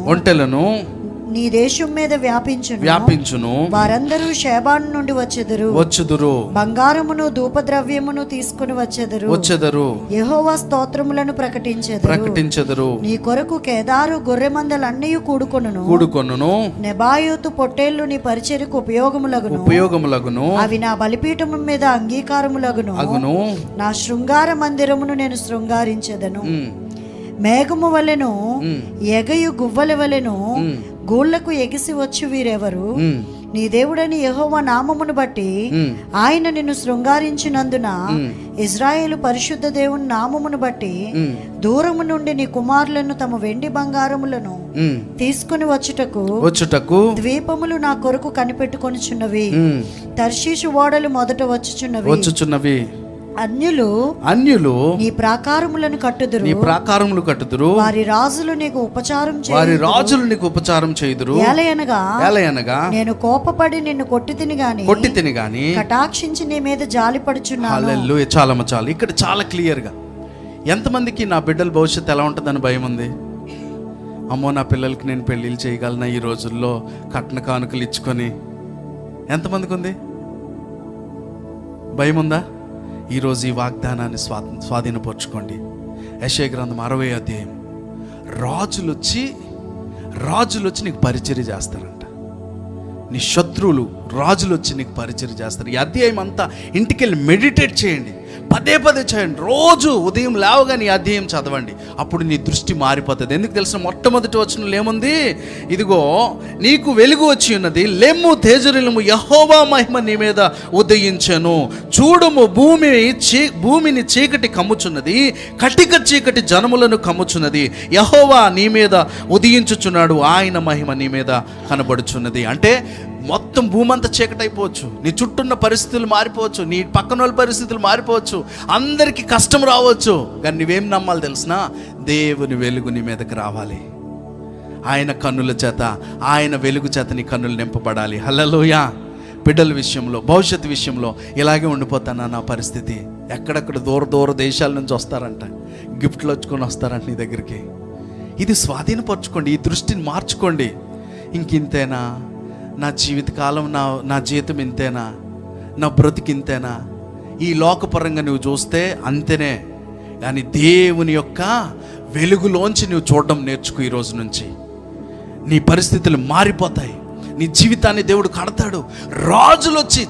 నీ దేశం మీద వ్యాపించును, వారందరూ షేబాను నుండి వచ్చెదరు, బంగారమును ధూపద్రవ్యమును తీసుకుని వచ్చెదరు, యెహోవా స్తోత్రములను ప్రకటించెదరు, నీ కొరకు కేదారు గొర్రె మందలన్నీ కూడుకొనును, నెబాయోతు పొట్టేళ్లు నీ పరిచర్యకు ఉపయోగములగును, అవి నా బలిపీఠము మీద అంగీకారములగును, నా శృంగార మందిరమును నేను శృంగారించెదను. మేఘము వలెను ఎగయు గువ్వల వలెను గోళ్లకు ఎగిసి వచ్చి వీరెవరు? నీ దేవుడని యెహోవా నామమును బట్టి ఆయన నిన్ను శృంగారించినందున, ఇజ్రాయేలు పరిశుద్ధ దేవుని నామమును బట్టి దూరము నుండి నీ కుమారులను తమ వెండి బంగారములను తీసుకుని వచ్చుటకు ద్వీపములు నా కొరకు కనిపెట్టుకొనిచున్నవి, తర్షీషు ఓడలు మొదట వచ్చుచున్నవి, అన్యులు నీ ప్రాకారములను కట్టుదురు, వారి రాజులు నీకు ఉపచారం చేయుదురు. ఏలయనగా నేను కోపపడి నిన్ను కొట్టితిని గాని కటాక్షించి నీ మీద జాలిపడుచున్నాను. హల్లెలూయా. చాలు. ఇక్కడ చాలా క్లియర్గా, ఎంతమందికి నా బిడ్డల భవిష్యత్తు ఎలా ఉంటుందని భయం ఉంది? అమ్మో, నా పిల్లలకి నేను పెళ్ళిళ్ళు చేయగలనా ఈ రోజుల్లో, కట్న కానుకలు ఇచ్చుకొని? ఎంతమందికి ఉంది భయం? ఉందా? ఈరోజు ఈ వాగ్దానాన్ని స్వాధీనపరచుకోండి. యెషయా గ్రంథం 60వ అధ్యాయం. రాజులు వచ్చి నీకు పరిచర్య చేస్తారంట. నీ శత్రువులు రాజులు వచ్చి నీకు పరిచర్య చేస్తారు. ఈ అధ్యాయం అంతా ఇంటికి వెళ్ళి మెడిటేట్ చేయండి, పదే చేయండి. రోజు ఉదయం లేవగానే ఈ అధ్యాయం చదవండి. అప్పుడు నీ దృష్టి మారిపోతుంది. ఎందుకు తెలిసిన? మొట్టమొదటి వచనంలో ఏముంది? ఇదిగో నీకు వెలుగు వచ్చి ఉన్నది, లెమ్ము తేజరిల్లుము, యెహోవా మహిమ నీ మీద ఉదయించెను. చూడుము భూమిని చీకటి కమ్ముచున్నది, కటిక చీకటి జనములను కమ్ముచున్నది, యెహోవా నీ మీద ఉదయించుచున్నాడు, ఆయన మహిమ నీ మీద కనబడుచున్నది. అంటే మొత్తం భూమి అంతా చీకటైపోవచ్చు, నీ చుట్టూన్న పరిస్థితులు మారిపోవచ్చు, నీ పక్కన వాళ్ళ పరిస్థితులు మారిపోవచ్చు, అందరికీ కష్టం రావచ్చు, కానీ నువ్వేం నమ్మాలి తెలిసినా? దేవుని వెలుగు నీ మీదకి రావాలి. ఆయన కన్నుల చేత, ఆయన వెలుగు చేత నీ కన్నులు నింపబడాలి. హల్లెలూయా. బిడ్డల విషయంలో, భవిష్యత్తు విషయంలో ఇలాగే ఉండిపోతానా నా పరిస్థితి? ఎక్కడెక్కడ దూర దేశాల నుంచి వస్తారంట, గిఫ్ట్లు వచ్చుకొని వస్తారంట నీ దగ్గరికి. ఇది స్వాధీనపరచుకోండి, ఈ దృష్టిని మార్చుకోండి. ఇంకింతేనా నా జీవితకాలం, నా జీవితం ఇంతేనా, నా బ్రతికి ఇంతేనా? ఈ లోకపరంగా నువ్వు చూస్తే అంతేనే, కానీ దేవుని యొక్క వెలుగులోంచి నువ్వు చూడడం నేర్చుకో. ఈ రోజు నుంచి నీ పరిస్థితులు మారిపోతాయి. నీ జీవితాన్ని దేవుడు కడతాడు. రాజులు వచ్చి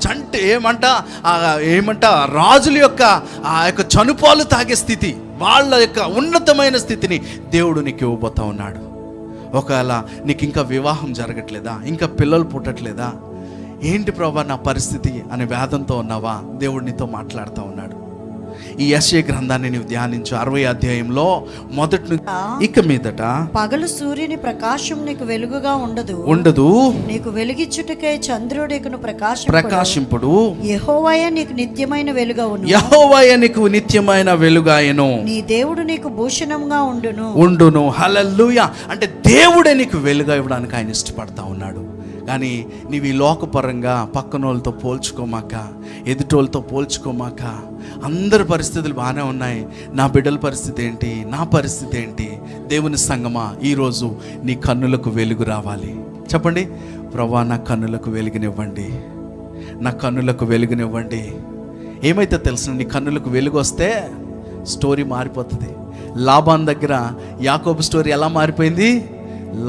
ఏమంట రాజుల యొక్క ఆ యొక్క చనుపాలు తాగే స్థితి, వాళ్ళ యొక్క ఉన్నతమైన స్థితిని దేవుడు నీకు ఇవ్వబోతా ఉన్నాడు. ఒకవేళ నీకు ఇంకా వివాహం జరగట్లేదా, ఇంకా పిల్లలు పుట్టట్లేదా, ఏంటి ప్రభా నా పరిస్థితి అనే వేదంతో ఉన్నావా, దేవుడు నీతో మాట్లాడుతూ ఉన్నాడు. ఈ యెషయా గ్రంథాన్ని నీవు ధ్యానించు. 60వ అధ్యాయంలో మొదటి నుంచి ఇక మీదట పగలు సూర్యుని ప్రకాశం నీకు వెలుగుగా ఉండదు, నీకు వెలుగిచ్చుటకై చంద్రుడికును ప్రకాశింపుడు. యెహోవాయే నీకు నిత్యమైన వెలుగవును, యెహోవాయే నీకు నిత్యమైన వెలుగాయను, నీ దేవుడు నీకు భూషణంగా ఉండును. హల్లెలూయా. అంటే దేవుడే నీకు వెలుగా ఇవ్వడానికి ఆయన ఇష్టపడతా ఉన్నాడు. కానీ నీవు ఈ లోకపరంగా పక్కనోళ్ళతో పోల్చుకోమాక, ఎదుటోళ్ళతో పోల్చుకోమాక. అందరి పరిస్థితులు బాగానే ఉన్నాయి, నా బిడ్డల పరిస్థితి ఏంటి, నా పరిస్థితి ఏంటి? దేవుని సంగమా, ఈరోజు నీ కన్నులకు వెలుగు రావాలి. చెప్పండి, ప్రభువా నా కన్నులకు వెలుగునివ్వండి, నా కన్నులకు వెలుగునివ్వండి. ఏమైతే తెలుసు, నీ కన్నులకు వెలుగు వస్తే స్టోరీ మారిపోతుంది. లాబాన్ దగ్గర యాకోబు స్టోరీ ఎలా మారిపోయింది?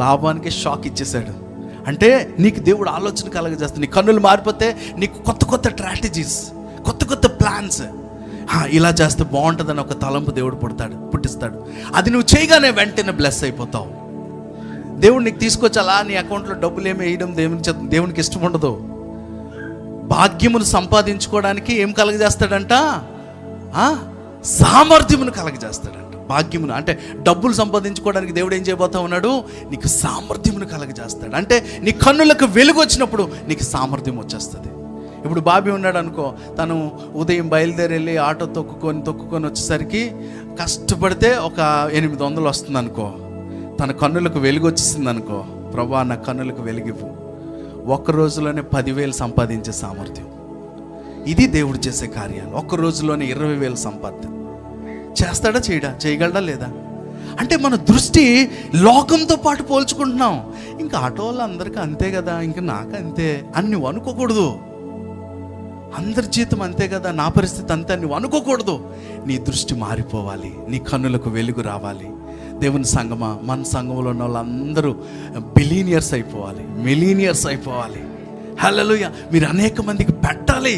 లాబాన్కి షాక్ ఇచ్చేశాడు. అంటే నీకు దేవుడు ఆలోచన కలగజేస్తాడు. నీ కన్నులు మారిపోతే నీకు కొత్త కొత్త స్ట్రాటజీస్, కొత్త కొత్త ప్లాన్స్, ఇలా చేస్తే బాగుంటుందని ఒక తలంపు దేవుడు పుట్టిస్తాడు. అది నువ్వు చేయగానే వెంటనే బ్లెస్ అయిపోతావు. దేవుడు నీకు తీసుకొచ్చి అలా నీ అకౌంట్లో డబ్బులు ఏమి వేయడం దేవునికి ఇష్టం ఉండదు. భాగ్యమును సంపాదించుకోవడానికి ఏం కలగజేస్తాడంట? సామర్థ్యమును కలగజేస్తాడంట. భాగ్యమును అంటే డబ్బులు సంపాదించుకోవడానికి దేవుడు ఏం చేయబోతా ఉన్నాడు? నీకు సామర్థ్యమును కలగజేస్తాడు. అంటే నీ కన్నులకు వెలుగు వచ్చినప్పుడు నీకు సామర్థ్యం వచ్చేస్తుంది. ఇప్పుడు బాబీ ఉన్నాడు అనుకో, తను ఉదయం బయలుదేరి వెళ్ళి ఆటో తొక్కుకొని వచ్చేసరికి కష్టపడితే ఒక 800 వస్తుంది అనుకో, తన కన్నులకు వెలుగు వచ్చేసింది అనుకో, ప్రభా నా కన్నులకు వెలుగివ్వు. ఒక్క రోజులోనే 10,000 సంపాదించే సామర్థ్యం. ఇది దేవుడు చేసే కార్యాలు. ఒక్క రోజులోనే 20,000 సంపాదన చేస్తాడా? చేయగలడా లేదా? అంటే మన దృష్టి లోకంతో పాటు పోల్చుకుంటున్నాం. ఇంకా ఆటో వాళ్ళు అందరికీ అంతే కదా, ఇంకా నాకు అంతే అని నువ్వు అనుకోకూడదు. అందరి జీతం అంతే కదా, నా పరిస్థితి అంతే అని నువ్వు అనుకోకూడదు. నీ దృష్టి మారిపోవాలి, నీ కన్నులకు వెలుగు రావాలి. దేవుని సంగమా, మన సంఘంలో ఉన్న వాళ్ళందరూ బిలీనియర్స్ అయిపోవాలి, మిలీనియర్స్ అయిపోవాలి. హల్లెలూయా. మీరు అనేక మందికి పెట్టాలి,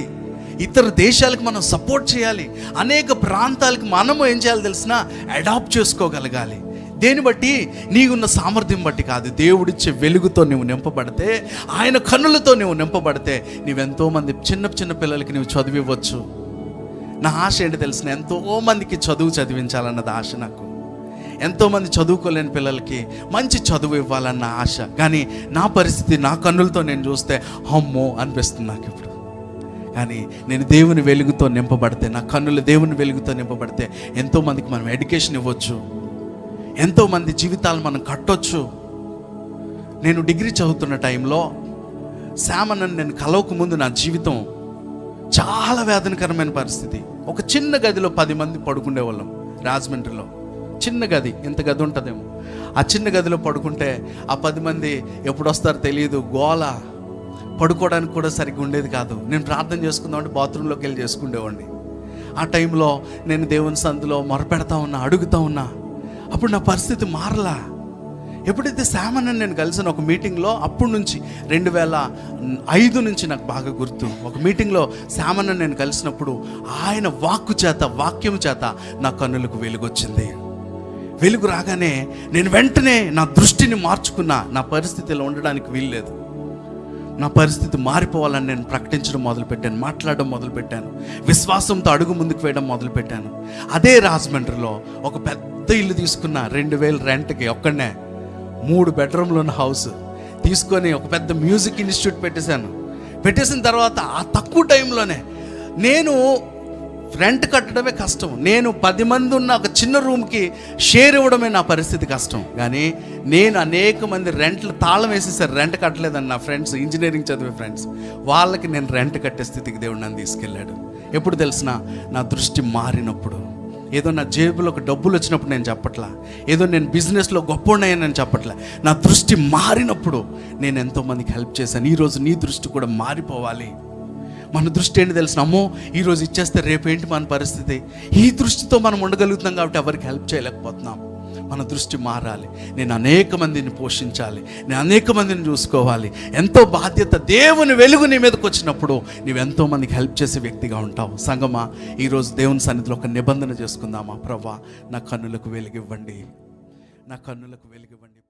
ఇతర దేశాలకు మనం సపోర్ట్ చేయాలి, అనేక ప్రాంతాలకు మనము ఏం చేయాలి తెలిసిన, అడాప్ట్ చేసుకోగలగాలి. దేని బట్టి? నీకున్న సామర్థ్యం బట్టి కాదు, దేవుడిచ్చే వెలుగుతో నువ్వు నింపబడితే, ఆయన కన్నులతో నువ్వు నింపబడితే, నువ్వెంతోమంది చిన్న పిల్లలకి నువ్వు చదివివ్వచ్చు. నా ఆశ ఏంటి తెలిసిన, ఎంతోమందికి చదువు చదివించాలన్నది ఆశ నాకు. ఎంతోమంది చదువుకోలేని పిల్లలకి మంచి చదువు ఇవ్వాలన్న ఆశ. కానీ నా పరిస్థితి నా కన్నులతో నేను చూస్తే అమ్మో అనిపిస్తుంది నాకు ఇప్పుడు. కానీ నేను దేవుని వెలుగుతో నింపబడితే, నా కన్నులు దేవుని వెలుగుతో నింపబడితే ఎంతోమందికి మనం ఎడ్యుకేషన్ ఇవ్వచ్చు, ఎంతోమంది జీవితాలు మనం కట్టొచ్చు. నేను డిగ్రీ చదువుతున్న టైంలో శామన్నని నేను కలవక ముందు నా జీవితం చాలా వేదనకరమైన పరిస్థితి. ఒక చిన్న గదిలో 10 మంది పడుకునేవాళ్ళం. రాజమండ్రిలో చిన్న గది, ఇంత గది ఉంటుందేమో. ఆ చిన్న గదిలో పడుకుంటే ఆ 10 మంది ఎప్పుడు వస్తారో తెలియదు, గోల, పడుకోవడానికి కూడా సరిగ్గా ఉండేది కాదు. నేను ప్రార్థన చేసుకుందామంటే బాత్రూంలోకి వెళ్ళి చేసుకునేవాడిని. ఆ టైంలో నేను దేవుని సందులో మొరపెడతా ఉన్నా, అడుగుతా ఉన్నా. అప్పుడు నా పరిస్థితి మారలా. ఎప్పుడైతే శామన్నని నేను కలిసిన ఒక మీటింగ్లో, అప్పటి నుంచి 2005 నుంచి నాకు బాగా గుర్తు, ఒక మీటింగ్లో శామన్నని నేను కలిసినప్పుడు ఆయన వాక్యం చేత నా కన్నులకు వెలుగొచ్చింది. వెలుగు రాగానే నేను వెంటనే నా దృష్టిని మార్చుకున్నా. నా పరిస్థితిలో ఉండడానికి వీల్లేదు, నా పరిస్థితి మారిపోవాలని నేను ప్రకటించడం మొదలుపెట్టాను, మాట్లాడడం మొదలుపెట్టాను, విశ్వాసంతో అడుగు ముందుకు వేయడం మొదలుపెట్టాను. అదే రాజమండ్రిలో ఒక పెద్ద ఇల్లు తీసుకున్నా, 2,000 రెంట్కి, ఒక్కడనే 3 బెడ్రూమ్లు ఉన్న హౌస్ తీసుకొని ఒక పెద్ద మ్యూజిక్ ఇన్స్టిట్యూట్ పెట్టేసిన తర్వాత ఆ తక్కువ టైంలోనే నేను రెంట్ కట్టడమే కష్టం. నేను 10 మంది ఉన్న ఒక చిన్న రూమ్కి షేర్ ఇవ్వడమే నా పరిస్థితి కష్టం. కానీ నేను అనేక మంది రెంట్లు తాళం వేసేసారు, రెంట్ కట్టలేదని నా ఫ్రెండ్స్, ఇంజనీరింగ్ చదివే ఫ్రెండ్స్, వాళ్ళకి నేను రెంట్ కట్టే స్థితికి దేవుడు నన్ను తీసుకెళ్ళాడు. ఎప్పుడు తెలిసిన, నా దృష్టి మారినప్పుడు. ఏదో నా జేబులో ఒక డబ్బులు వచ్చినప్పుడు నేను చెప్పట్లా, ఏదో నేను బిజినెస్లో గొప్ప ఉన్నాయని నేను చెప్పట్లా. నా దృష్టి మారినప్పుడు నేను ఎంతోమందికి హెల్ప్ చేశాను. ఈరోజు నీ దృష్టి కూడా మారిపోవాలి. మన దృష్టి ఏంటి తెలిసిన, అమ్మో ఈరోజు ఇచ్చేస్తే రేపేంటి మన పరిస్థితి? ఈ దృష్టితో మనం ఉండగలుగుతున్నాం కాబట్టి ఎవరికి హెల్ప్ చేయలేకపోతున్నాం. మన దృష్టి మారాలి. నేను అనేక మందిని పోషించాలి, నేను అనేక మందిని చూసుకోవాలి. ఎంతో బాధ్యత. దేవుని వెలుగు నీ మీదకి వచ్చినప్పుడు నీవు ఎంతో మందికి హెల్ప్ చేసే వ్యక్తిగా ఉంటావు. సంగమా, ఈరోజు దేవుని సన్నిధిలో ఒక నిబంధన చేసుకుందామా? ప్రభువా, నా కన్నులకు వెలుగివ్వండి, నా కన్నులకు వెలుగివ్వండి.